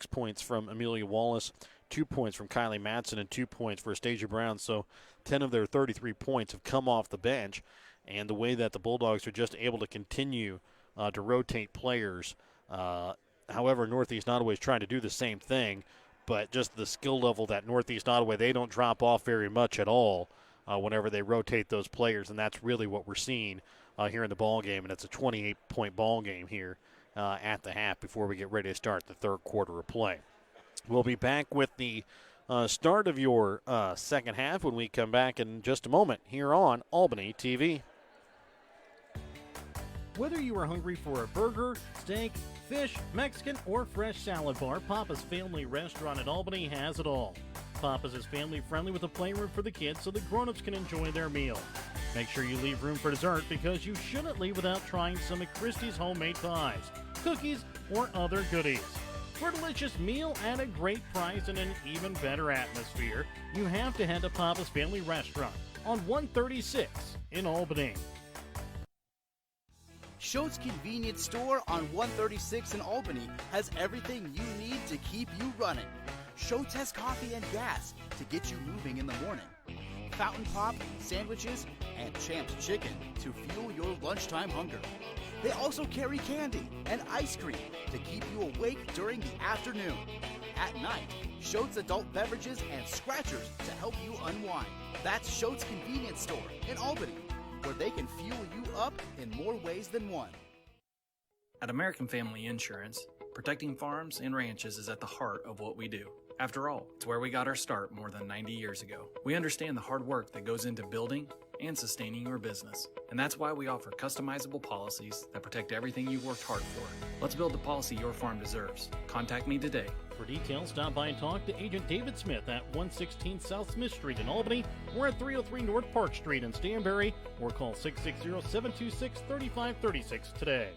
points from Amelia Wallace, 2 points from Kylie Matson, and 2 points for Astasia Brown. So 10 of their 33 points have come off the bench. And the way that the Bulldogs are just able to continue to rotate players. However, Northeast Nodaway is trying to do the same thing, but just the skill level that Northeast Nodaway, they don't drop off very much at all whenever they rotate those players, and that's really what we're seeing here in the ball game, and it's a 28-point ball game here at the half before we get ready to start the third quarter of play. We'll be back with the start of your second half when we come back in just a moment here on Albany TV. Whether you are hungry for a burger, steak, fish, Mexican, or fresh salad bar, Papa's Family Restaurant in Albany has it all. Papa's is family-friendly with a playroom for the kids so the grown-ups can enjoy their meal. Make sure you leave room for dessert because you shouldn't leave without trying some of Christie's homemade pies, cookies, or other goodies. For a delicious meal at a great price and an even better atmosphere, you have to head to Papa's Family Restaurant on 136 in Albany. Schott's Convenience Store on 136 in Albany has everything you need to keep you running. Schott's has coffee and gas to get you moving in the morning. Fountain Pop, sandwiches, and Champ's Chicken to fuel your lunchtime hunger. They also carry candy and ice cream to keep you awake during the afternoon. At night, Schott's adult beverages and scratchers to help you unwind. That's Schott's Convenience Store in Albany, where they can fuel you up in more ways than one. At American Family Insurance, protecting farms and ranches is at the heart of what we do. After all, it's where we got our start more than 90 years ago. We understand the hard work that goes into building and sustaining your business. And that's why we offer customizable policies that protect everything you've worked hard for. Let's build the policy your farm deserves. Contact me today. For details, stop by and talk to Agent David Smith at 116 South Smith Street in Albany or at 303 North Park Street in Stanberry, or call 660-726-3536 today.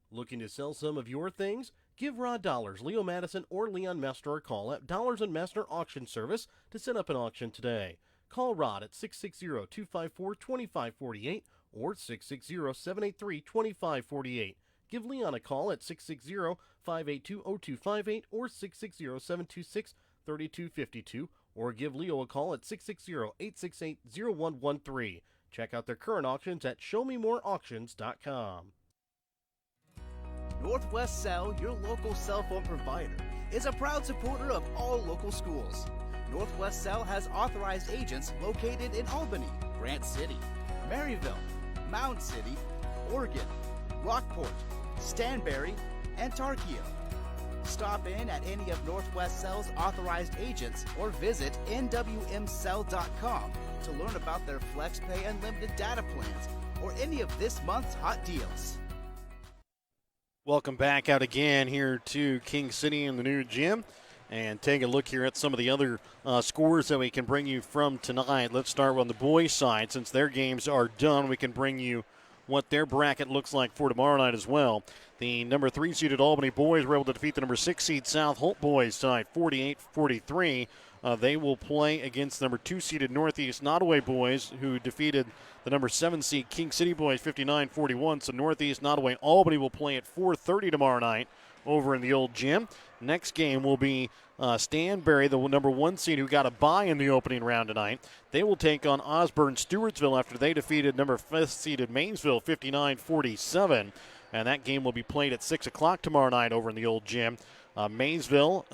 Looking to sell some of your things? Give Rod Dollars, Leo Madison, or Leon Mester a call at Dollars and Mester Auction Service to set up an auction today. Call Rod at 660-254-2548 or 660-783-2548. Give Leon a call at 660-582-0258 or 660-726-3252, or give Leo a call at 660-868-0113. Check out their current auctions at showmemoreauctions.com. Northwest Cell, your local cell phone provider, is a proud supporter of all local schools. Northwest Cell has authorized agents located in Albany, Grant City, Maryville, Mound City, Oregon, Rockport, Stanberry, and Tarkio. Stop in at any of Northwest Cell's authorized agents or visit nwmcell.com to learn about their FlexPay unlimited data plans or any of this month's hot deals. Welcome back out again here to King City in the new gym, and take a look here at some of the other scores that we can bring you from tonight. Let's start on the boys' side. Since their games are done, we can bring you what their bracket looks like for tomorrow night as well. The number 3 seeded Albany boys were able to defeat the number 6 seed South Holt boys tonight, 48-43. They will play against the number 2 seeded Northeast Nodaway boys, who defeated the number 7 seed King City boys 59-41. So Northeast Nodaway Albany will play at 4:30 tomorrow night over in the old gym. Next game will be Stanberry, the number 1 seed who got a bye in the opening round tonight. They will take on Osborne Stewartsville after they defeated number 5th seeded Mainsville 59-47. And that game will be played at 6 o'clock tomorrow night over in the old gym. Maysville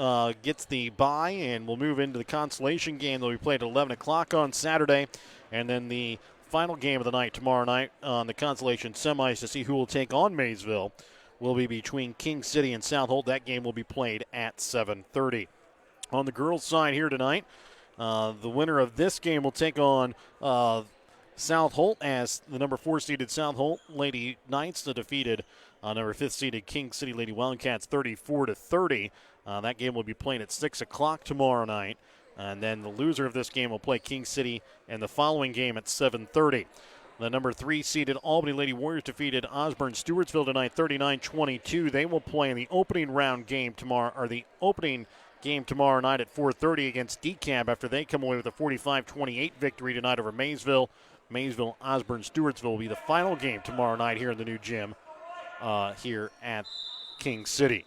gets the bye and will move into the consolation game. They'll be played at 11 o'clock on Saturday. And then the final game of the night tomorrow night on the consolation semis to see who will take on Maysville will be between King City and South Holt. That game will be played at 7:30. On the girls' side here tonight, the winner of this game will take on South Holt, as the number 4 seeded South Holt Lady Knights defeated number 5th seeded King City Lady Wildcats 34-30. That game will be played at 6 o'clock tomorrow night. And then the loser of this game will play King City in the following game at 7:30. The number 3 seeded Albany Lady Warriors defeated Osborne Stewartsville tonight 39-22. They will play in the opening round game tomorrow, or the opening game tomorrow night at 4:30 against DeKalb after they come away with a 45-28 victory tonight over Maysville. Maysville Osborne Stewartsville will be the final game tomorrow night here in the new gym here at King City.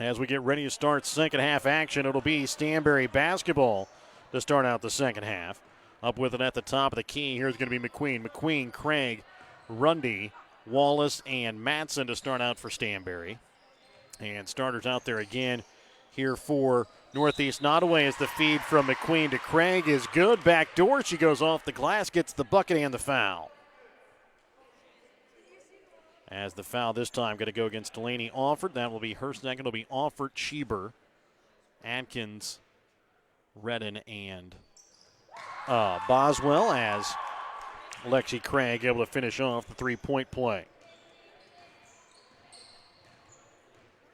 As we get ready to start second half action, it'll be Stanberry basketball to start out the second half. Up with it at the top of the key, here's going to be McQueen, Craig, Rundy, Wallace, and Matson to start out for Stanberry. And starters out there again here for Northeast Nodaway as the feed from McQueen to Craig is good. Back door, she goes off the glass, gets the bucket and the foul. As the foul this time going to go against Delaney Offord. That will be her second. It'll be Offord, Schieber, Atkins, Redden, and Boswell as Lexi Craig able to finish off the three-point play.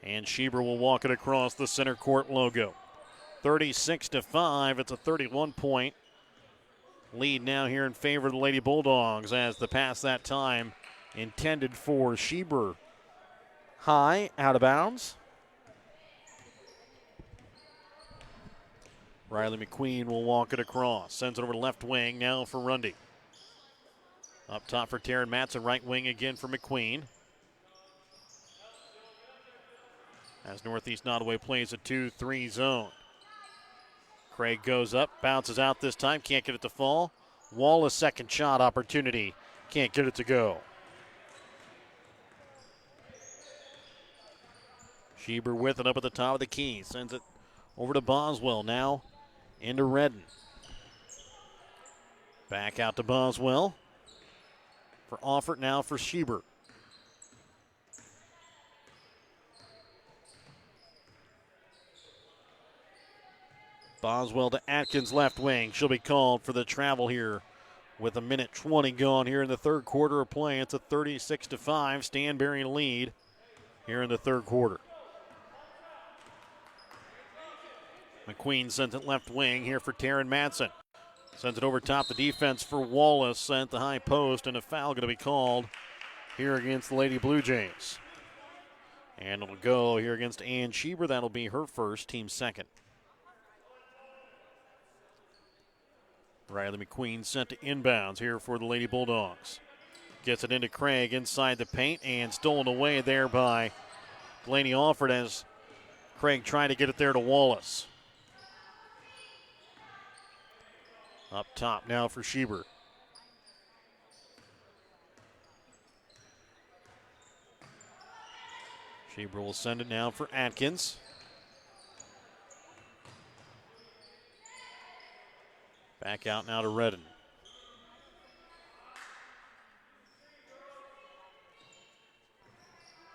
And Schieber will walk it across the center court logo. 36-5. It's a 31-point lead now here in favor of the Lady Bulldogs as the pass that time intended for Schieber. High, out of bounds. Riley McQueen will walk it across. Sends it over to left wing now for Rundy. Up top for Taryn Matson. Right wing again for McQueen. As Northeast Nodaway plays a 2-3 zone. Craig goes up, bounces out this time. Can't get it to fall. Wallace second shot opportunity. Can't get it to go. Schieber with it up at the top of the key. Sends it over to Boswell. Now into Redden. Back out to Boswell. For Offord now for Schieber. Boswell to Atkins left wing. She'll be called for the travel here with a minute 20 gone here in the third quarter of play. It's a 36-5 Stanberry lead here in the third quarter. McQueen sends it left wing here for Taryn Matson. Sends it over top the defense for Wallace. Sent the high post, and a foul going to be called here against the Lady Blue Jays. And it'll go here against Ann Schieber. That'll be her first, team second. Riley McQueen sent to inbounds here for the Lady Bulldogs. Gets it into Craig inside the paint and stolen away there by Delaney Offord as Craig tried to get it there to Wallace. Up top now for Schieber. Schieber will send it now for Atkins. Back out now to Redden.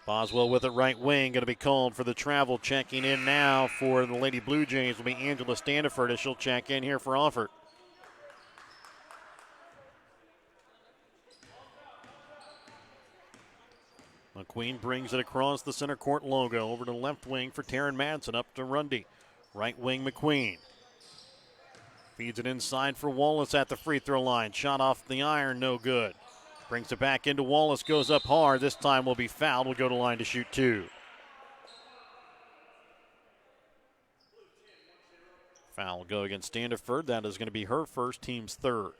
Boswell with it right wing, going to be called for the travel. Checking in now for the Lady Blue Jays will be Angela Standiford as she'll check in here for Offord. McQueen brings it across the center court logo over to the left wing for Taryn Madsen. Up to Rundy. Right wing McQueen. Feeds it inside for Wallace at the free throw line. Shot off the iron, no good. Brings it back into Wallace, goes up hard. This time will be fouled. Will go to line to shoot two. Foul will go against Standiford. That is going to be her first, team's third.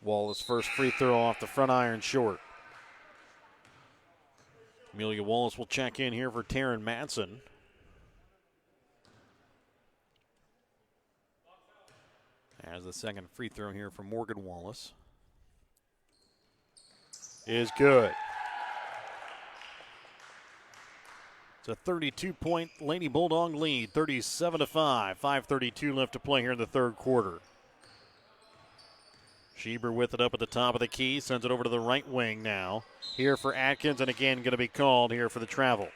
Wallace first free throw off the front iron short. Amelia Wallace will check in here for Taryn Madsen. As the second free throw here from Morgan Wallace is good. It's a 32-point Lady Bulldog lead, 37-5. 5:32 left to play here in the third quarter. Schieber with it up at the top of the key, sends it over to the right wing now. Here for Atkins, and again going to be called here for the travel.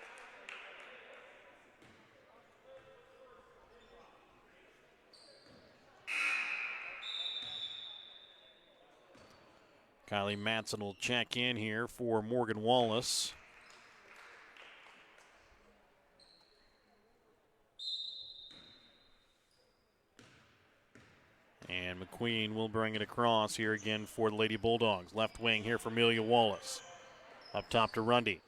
Kylie Matson will check in here for Morgan Wallace. And McQueen will bring it across here again for the Lady Bulldogs. Left wing here for Amelia Wallace. Up top to Rundy.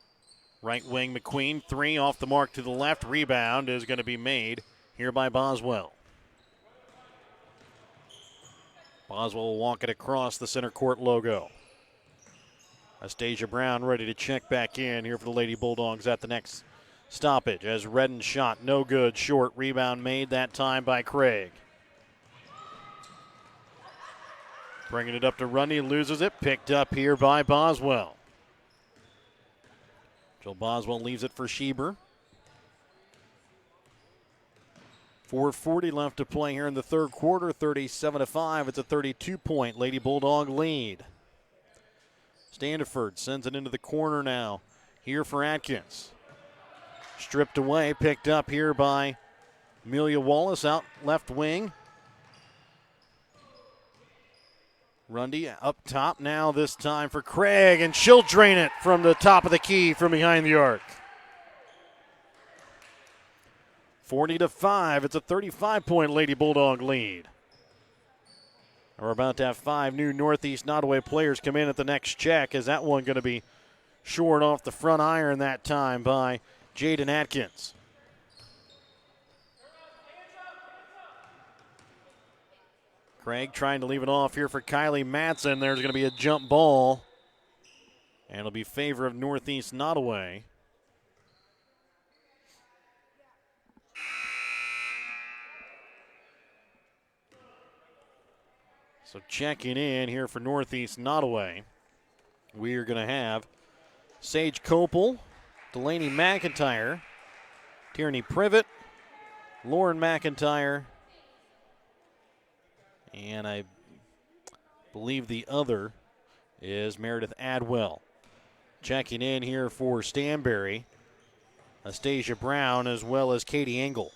Right wing McQueen, three off the mark to the left. Rebound is going to be made here by Boswell. Boswell will walk it across the center court logo. Astasia Brown ready to check back in here for the Lady Bulldogs at the next stoppage. As Redden shot, no good, short. Rebound made that time by Craig. Bringing it up to Rundy, loses it. Picked up here by Boswell. Joe Boswell leaves it for Schieber. 4:40 left to play here in the third quarter. 37-5. It's a 32-point Lady Bulldog lead. Standiford sends it into the corner now. Here for Atkins. Stripped away, picked up here by Amelia Wallace out left wing. Rundy up top now, this time for Craig, and she'll drain it from the top of the key from behind the arc. 40-5, it's a 35-point Lady Bulldog lead. We're about to have 5 new Northeast Nodaway players come in at the next check, as that one going to be short off the front iron that time by Jaden Atkins. Craig trying to leave it off here for Kylie Matson. There's going to be a jump ball, and it'll be favor of Northeast Nodaway. So checking in here for Northeast Nodaway, we are going to have Sage Copel, Delaney McIntyre, Tierney Privet, Lauren McIntyre, and I believe the other is Meredith Adwell. Checking in here for Stanberry, Astasia Brown, as well as Katie Engel.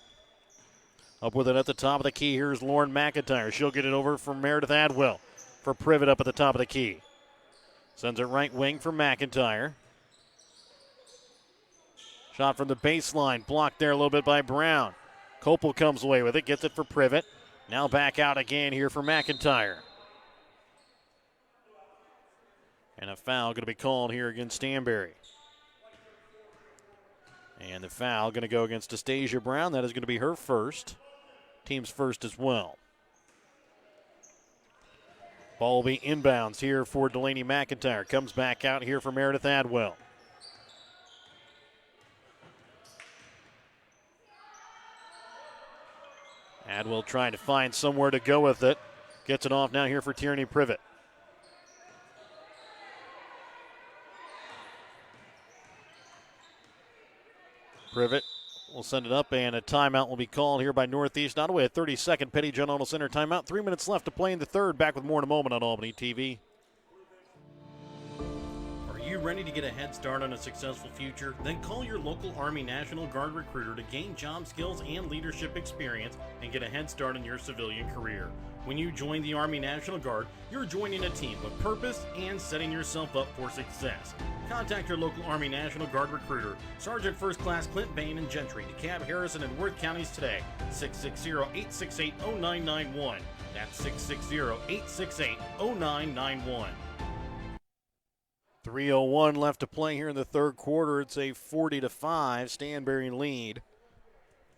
Up with it at the top of the key, here's Lauren McIntyre. She'll get it over for Meredith Adwell for Privet up at the top of the key. Sends it right wing for McIntyre. Shot from the baseline, blocked there a little bit by Brown. Copel comes away with it, gets it for Privet. Now back out again here for McIntyre. And a foul going to be called here against Stanberry. And the foul going to go against Astasia Brown. That is going to be her first. Team's first as well. Ball will be inbounds here for Delaney McIntyre. Comes back out here for Meredith Adwell. Adwell trying to find somewhere to go with it. Gets it off now here for Tierney Privet. Privet will send it up, and a timeout will be called here by Northeast Nodaway. A 30-second Petty John Auto Center timeout. 3 minutes left to play in the third. Back with more in a moment on Albany TV. Are you ready to get a head start on a successful future? Then call your local Army National Guard recruiter to gain job skills and leadership experience and get a head start in your civilian career. When you join the Army National Guard, you're joining a team with purpose and setting yourself up for success. Contact your local Army National Guard recruiter, Sergeant First Class Clint Bain and Gentry, DeKalb, Harrison, and Worth counties today. 660-868-0991. That's 660-868-0991. 3:01 left to play here in the third quarter. It's a 40-5 Stanberry lead.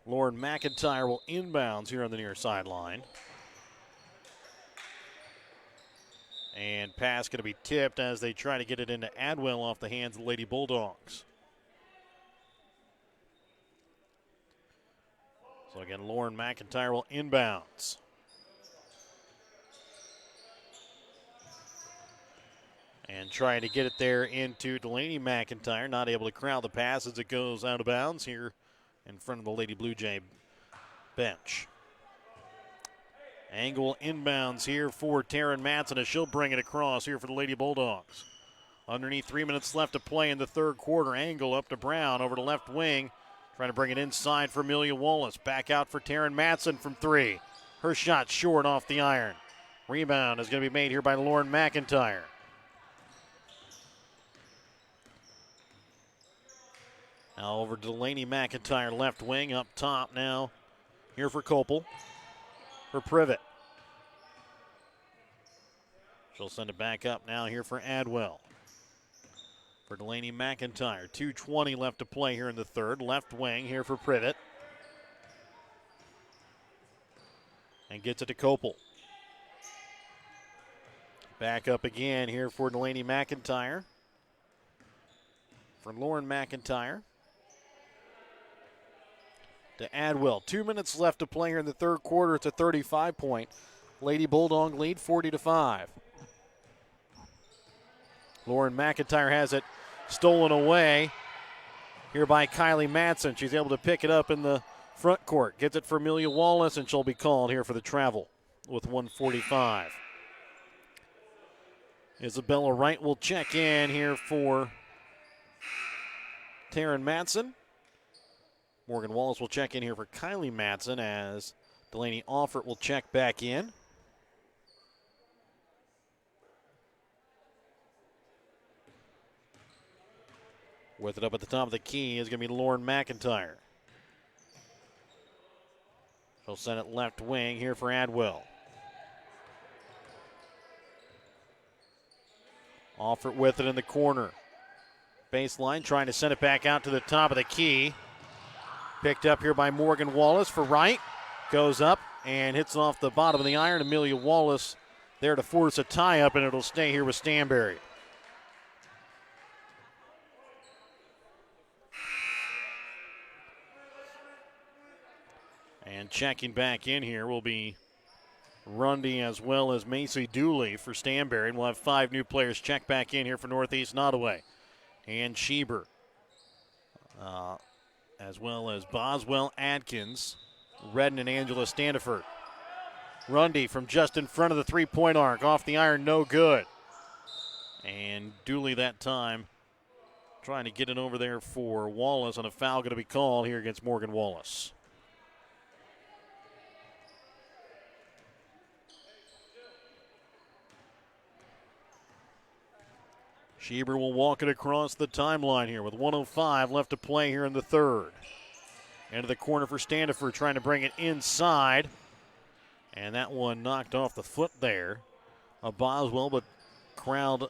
Lauren McIntyre will inbounds here on the near sideline. And pass going to be tipped as they try to get it into Adwell off the hands of the Lady Bulldogs. So again, Lauren McIntyre will inbounds. And trying to get it there into Delaney McIntyre. Not able to corral the pass as it goes out of bounds here in front of the Lady Blue Jay bench. Angle inbounds here for Taryn Matson as she'll bring it across here for the Lady Bulldogs. Underneath 3 minutes left to play in the third quarter. Angle up to Brown over to left wing. Trying to bring it inside for Amelia Wallace. Back out for Taryn Matson from three. Her shot short off the iron. Rebound is going to be made here by Lauren McIntyre. Now over to Delaney McIntyre, left wing up top now. Here for Copel. For Privet. She'll send it back up now here for Adwell. For Delaney McIntyre. 2:20 left to play here in the third. Left wing here for Privet. And gets it to Copel. Back up again here for Delaney McIntyre. For Lauren McIntyre. To Adwell. 2 minutes left to play here in the third quarter. It's a 35-point Lady Bulldog lead, 40-5. Lauren McIntyre has it stolen away here by Kylie Madsen. She's able to pick it up in the front court. Gets it for Amelia Wallace, and she'll be called here for the travel with 1:45. Isabella Wright will check in here for Taryn Madsen. Morgan Wallace will check in here for Kylie Madsen as Delaney Offert will check back in. With it up at the top of the key is going to be Lauren McIntyre. She'll send it left wing here for Adwell. Offert with it in the corner. Baseline trying to send it back out to the top of the key. Picked up here by Morgan Wallace for Wright. Goes up and hits off the bottom of the iron. Amelia Wallace there to force a tie up, and it'll stay here with Stanberry. And checking back in here will be Rundy as well as Macy Dooley for Stanberry. And we'll have 5 new players check back in here for Northeast Nodaway. And Schieber, as well as Boswell, Adkins, Redden, and Angela Standiford. Rundy from just in front of the three-point arc. Off the iron, no good. And Dooley that time trying to get it over there for Wallace, and a foul going to be called here against Morgan Wallace. Schieber will walk it across the timeline here with 1:05 left to play here in the third. Into the corner for Standiford, trying to bring it inside. And that one knocked off the foot there of Boswell, but crowd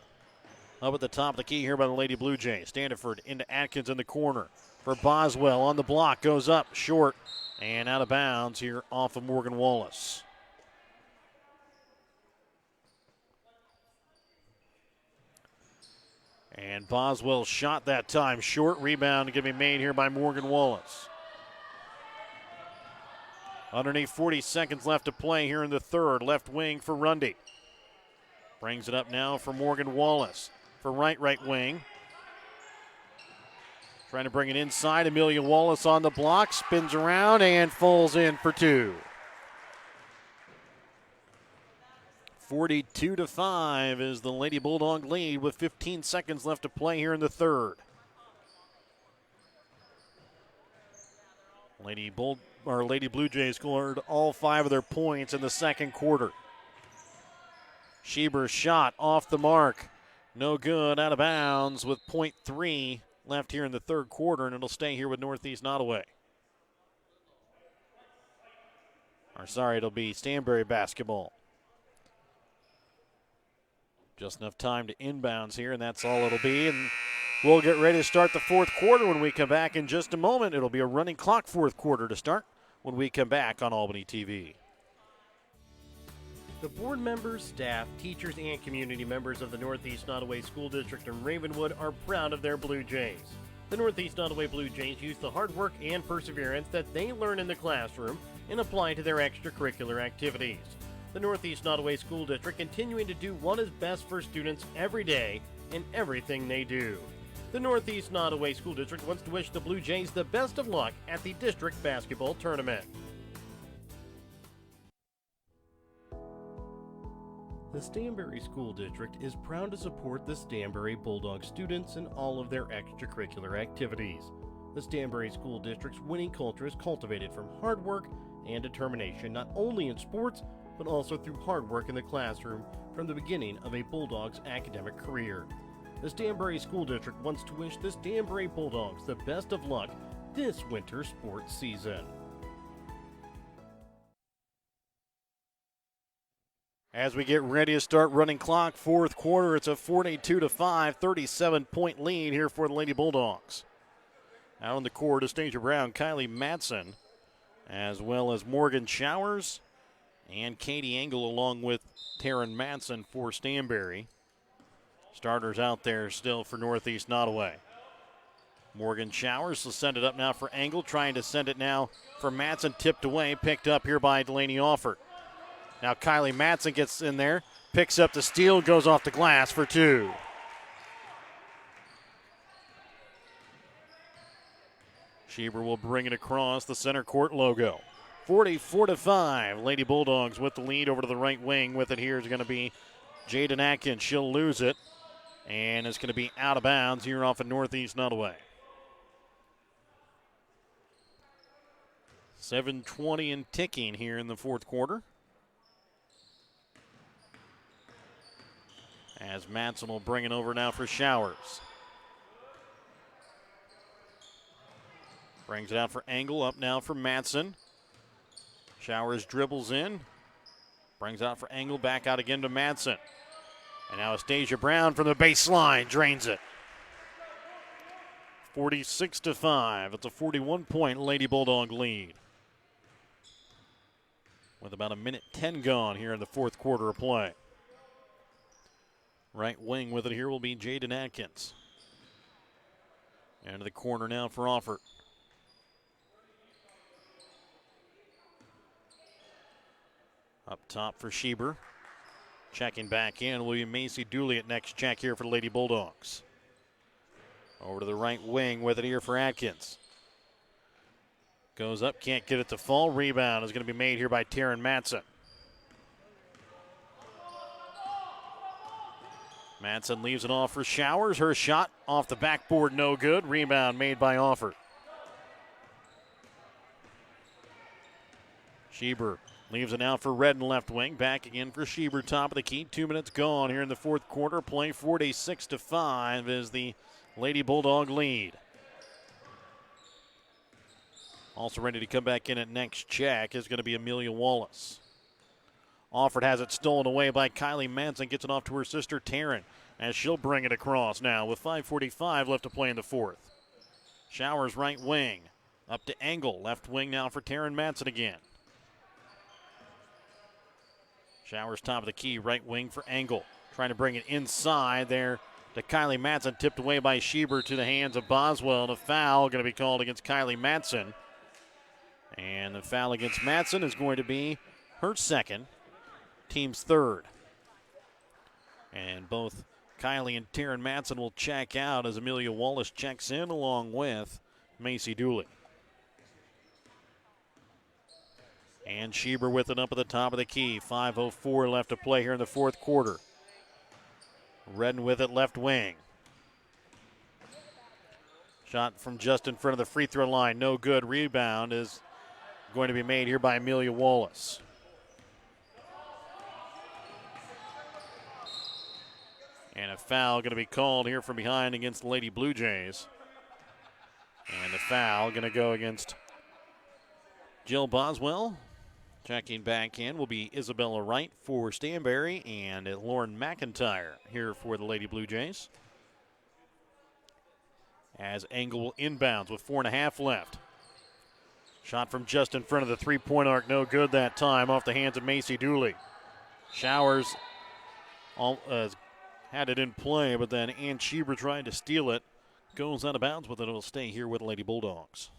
up at the top of the key here by the Lady Blue Jays. Standiford into Atkins in the corner for Boswell on the block. Goes up short and out of bounds here off of Morgan Wallace. And Boswell shot that time short. Rebound going to be made here by Morgan Wallace. Underneath 40 seconds left to play here in the third. Left wing for Rundy. Brings it up now for Morgan Wallace. For right wing. Trying to bring it inside. Amelia Wallace on the block. Spins around and falls in for 2. 42-5 is the Lady Bulldog lead with 15 seconds left to play here in the third. Lady Blue Jays scored all 5 of their points in the second quarter. Schieber's shot off the mark. No good, out of bounds with .3 left here in the third quarter, and it'll stay here with Northeast Nodaway. It'll be Stanberry basketball. Just enough time to inbounds here, and that's all it'll be. And we'll get ready to start the fourth quarter when we come back in just a moment. It'll be a running clock fourth quarter to start when we come back on Albany TV. The board members, staff, teachers, and community members of the Northeast Nodaway School District in Ravenwood are proud of their Blue Jays. The Northeast Nodaway Blue Jays use the hard work and perseverance that they learn in the classroom and apply to their extracurricular activities. The Northeast Nodaway School District continuing to do what is best for students every day in everything they do. The Northeast Nodaway School District wants to wish the Blue Jays the best of luck at the district basketball tournament. The Stanberry School District is proud to support the Stanberry Bulldog students in all of their extracurricular activities. The Stanberry School District's winning culture is cultivated from hard work and determination, not only in sports, but also through hard work in the classroom from the beginning of a Bulldog's academic career. The Stanberry School District wants to wish the Stanberry Bulldogs the best of luck this winter sports season. As we get ready to start running clock fourth quarter, it's a 42-5, 37-point lead here for the Lady Bulldogs. Out on the court, Anastasia Brown, Kylie Madsen, as well as Morgan Showers and Katie Engel along with Taryn Madsen for Stanberry. Starters out there still for Northeast Nodaway. Morgan Showers will send it up now for Engel, trying to send it now for Madsen, tipped away, picked up here by Delaney Offert. Now Kylie Madsen gets in there, picks up the steal, goes off the glass for 2. Schieber will bring it across the center court logo. 44-5. Lady Bulldogs with the lead over to the right wing. With it here is going to be Jaden Atkins. She'll lose it. And it's going to be out of bounds here off of Northeast Nodaway. 7:20 and ticking here in the fourth quarter. As Madsen will bring it over now for Showers. Brings it out for Engel, up now for Madsen. Showers dribbles in. Brings out for Engel, back out again to Madsen. And now Astasia Brown from the baseline drains it. 46-5. It's a 41-point Lady Bulldog lead. With about 1:10 gone here in the fourth quarter of play. Right wing with it here will be Jaden Atkins. Into the corner now for Offert. Up top for Schieber. Checking back in will be Macy Dooley at next check here for the Lady Bulldogs. Over to the right wing with it here for Atkins. Goes up, can't get it to fall. Rebound is going to be made here by Taryn Madsen. Madsen leaves it off for Showers. Her shot off the backboard, no good. Rebound made by Offert. Schieber leaves it out for Redden left wing. Back again for Schieber, top of the key. 2 minutes gone here in the fourth quarter. Play 46-5 is the Lady Bulldog lead. Also ready to come back in at next check is going to be Amelia Wallace. Offert has it stolen away by Kylie Madsen. Gets it off to her sister Taryn as she'll bring it across now with 5:45 left to play in the fourth. Showers right wing. Up to Engel. Left wing now for Taryn Madsen again. Showers top of the key. Right wing for Engel. Trying to bring it inside there to Kylie Madsen. Tipped away by Schieber to the hands of Boswell. And a foul going to be called against Kylie Madsen. And the foul against Madsen is going to be her second. Team's third. And both Kylie and Taryn Madsen will check out as Amelia Wallace checks in along with Macy Dooley. And Schieber with it up at the top of the key. 5:04 left to play here in the fourth quarter. Redden with it left wing. Shot from just in front of the free throw line. No good. Rebound is going to be made here by Amelia Wallace. And a foul going to be called here from behind against the Lady Blue Jays. And the foul going to go against Jill Boswell. Checking back in will be Isabella Wright for Stanberry and Lauren McIntyre here for the Lady Blue Jays. As Engel will inbounds with 4.5 left. Shot from just in front of the three-point arc, no good that time, off the hands of Macy Dooley. Showers had it in play, but then Ann Schieber tried to steal it. Goes out of bounds with it. It'll stay here with the Lady Bulldogs.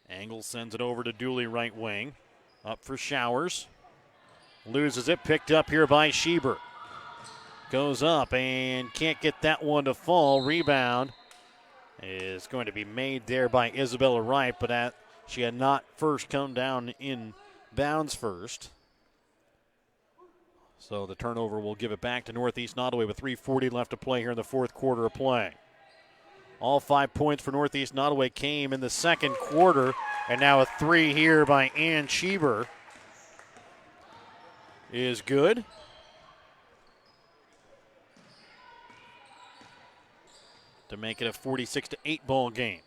Engel sends it over to Dooley, right wing. Up for Showers. Loses it, picked up here by Schieber. Goes up and can't get that one to fall. Rebound is going to be made there by Isabella Wright, but she had not first come down in bounds first. So the turnover will give it back to Northeast Nodaway with 3:40 left to play here in the fourth quarter of play. All 5 points for Northeast Nodaway came in the second quarter, and now a three here by Ann Schieber is good. To make it a 46-8 ball game.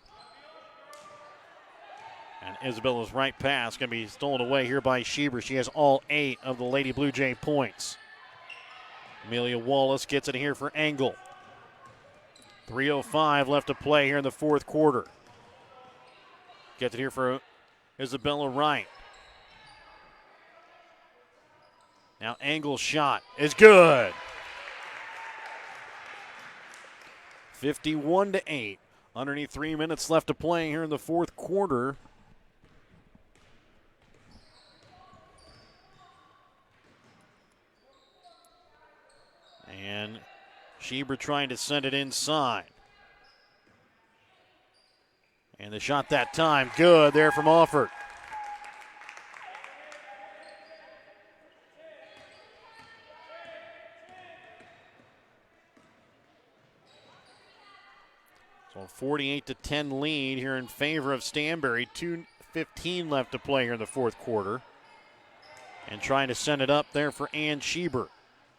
And Isabella's right pass going to be stolen away here by Schieber. She has all 8 of the Lady Blue Jay points. Amelia Wallace gets it here for Engel. 3:05 left to play here in the fourth quarter. Gets it here for Isabella Wright. Now Engel's shot is good. 51-8. Underneath 3 minutes left to play here in the fourth quarter. And Schieber trying to send it inside. And the shot that time, good there from Alford. So a 48-10 lead here in favor of Stanberry. 2:15 left to play here in the fourth quarter. And trying to send it up there for Ann Schieber.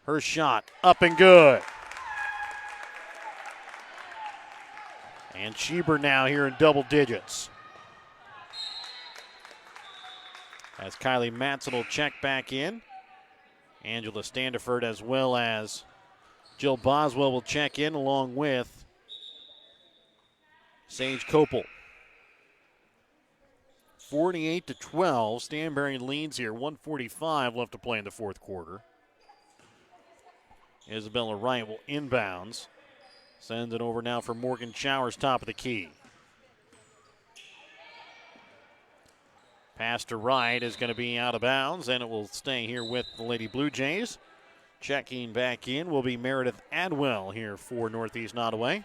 Her shot up and good. And Schieber now here in double digits. As Kylie Matson will check back in. Angela Standiford as well as Jill Boswell will check in along with Sage Copel. 48-12, Stanberry leads here. 1:45 left to play in the fourth quarter. Isabella Wright will inbounds. Sends it over now for Morgan Showers, top of the key. Pass to Wright is going to be out of bounds, and it will stay here with the Lady Blue Jays. Checking back in will be Meredith Adwell here for Northeast Nodaway.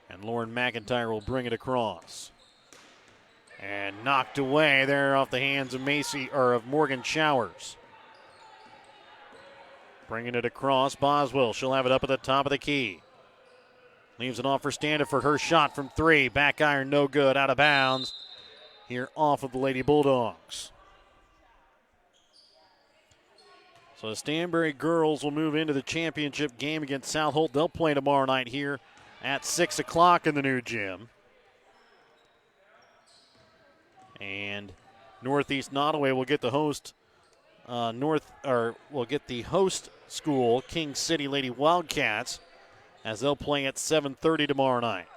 And Lauren McIntyre will bring it across. And knocked away there off the hands of Morgan Showers. Bringing it across, Boswell. She'll have it up at the top of the key. Leaves it off for Standiford. Her shot from three. Back iron, no good. Out of bounds. Here off of the Lady Bulldogs. So the Stanberry girls will move into the championship game against South Holt. They'll play tomorrow night here at 6 o'clock in the new gym. And Northeast Nodaway will get the host will get the host school, King City Lady Wildcats, as they'll play at 7:30 tomorrow night.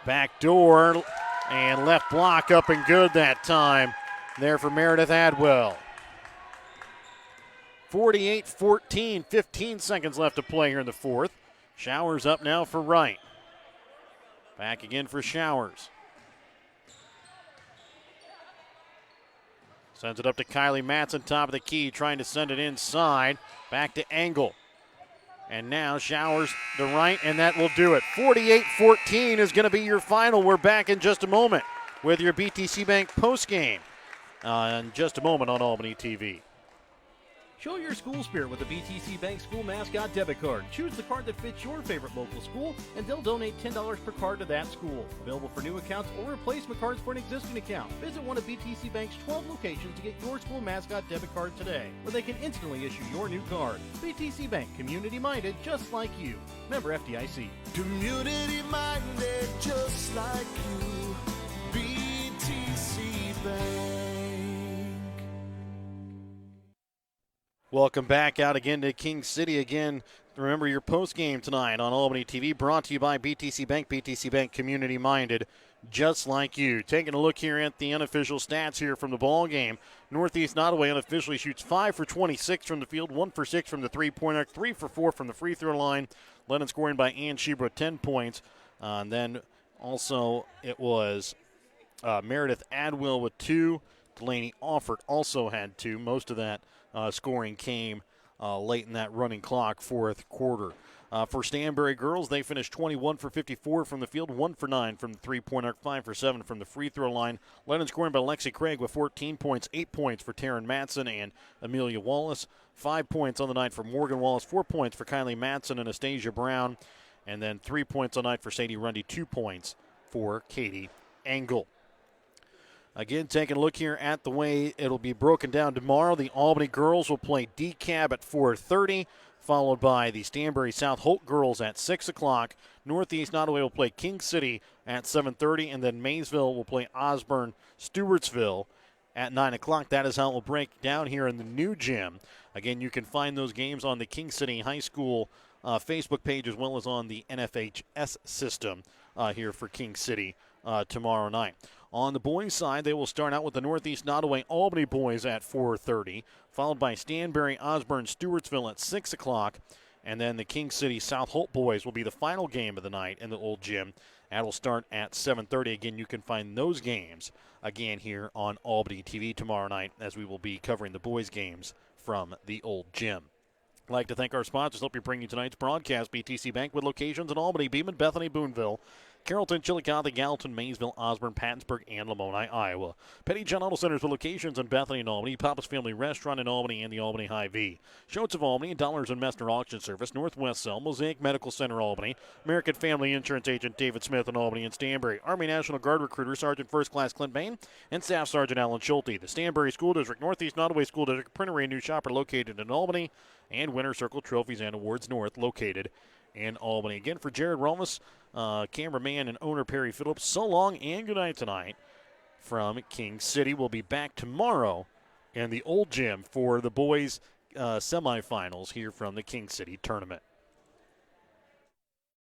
Back door and left block up and good that time there for Meredith Adwell. 48-14, 15 seconds left to play here in the fourth. Showers up now for Wright. Back again for Showers. Sends it up to Kylie Matson, top of the key, trying to send it inside. Back to Engel. And now Showers to Wright, and that will do it. 48-14 is going to be your final. We're back in just a moment with your BTC Bank postgame in just a moment on Albany TV. Show your school spirit with the BTC Bank School Mascot Debit Card. Choose the card that fits your favorite local school, and they'll donate $10 per card to that school. Available for new accounts or replacement cards for an existing account. Visit one of BTC Bank's 12 locations to get your school mascot debit card today, where they can instantly issue your new card. BTC Bank, community-minded just like you. Member FDIC. Community-minded just like you. BTC Bank. Welcome back out again to King City. Again, remember your post game tonight on Albany TV, brought to you by BTC Bank, community-minded, just like you. Taking a look here at the unofficial stats here from the ball game. Northeast Nodaway unofficially shoots 5 for 26 from the field, 1 for 6 from the three-point arc, 3 for 4 from the free throw line. Led in scoring by Ann Schieber, 10 points. And then also it was Meredith Adwell with 2. Delaney Alford also had 2. Most of that scoring came late in that running clock, fourth quarter. For Stanberry girls, they finished 21 for 54 from the field, 1 for 9 from the three-point arc, 5 for 7 from the free throw line. Led in scoring by Lexi Craig with 14 points, 8 points for Taryn Matson and Amelia Wallace. 5 points on the night for Morgan Wallace, 4 points for Kylie Matson and Astasia Brown, and then 3 points on the night for Sadie Rundy, 2 points for Katie Engel. Again, taking a look here at the way it'll be broken down tomorrow. The Albany girls will play DeKalb at 4:30, followed by the Stanberry South Holt girls at 6 o'clock. Northeast Nodaway will play King City at 7:30, and then Maysville will play Osborne Stewartsville at 9 o'clock. That is how it will break down here in the new gym. Again, you can find those games on the King City High School Facebook page as well as on the NFHS system here for King City tomorrow night. On the boys' side, they will start out with the Northeast Nodaway Albany boys at 4:30, followed by Stanberry Osborne Stewartsville at 6 o'clock, and then the King City South Holt boys will be the final game of the night in the old gym That'll start at 7:30. Again, you can find those games again here on Albany TV tomorrow night as we will be covering the boys' games from the old gym. I'd like to thank our sponsors. Help you bring you tonight's broadcast. BTC Bank with locations in Albany, Beeman, Bethany, Boonville, Carrollton, Chillicothe, Gallatin, Maysville, Osborne, Pattonsburg, and Lamoni, Iowa. Petty John Auto Centers with locations in Bethany and Albany, Papa's Family Restaurant in Albany, and the Albany Hy-Vee. Schultz of Albany, Dollars and Messner Auction Service, Northwest Cell, Mosaic Medical Center, Albany, American Family Insurance Agent David Smith in Albany and Stanberry, Army National Guard Recruiter Sergeant First Class Clint Bain, and Staff Sergeant Alan Schulte. The Stanberry School District, Northeast Nodaway School District, Printery and New Shopper located in Albany, and Winter Circle Trophies and Awards North located in Albany. Again, for Jared Romas, cameraman and owner Perry Phillips, so long and good night tonight from King City. We'll be back tomorrow in the old gym for the boys' semifinals here from the King City tournament.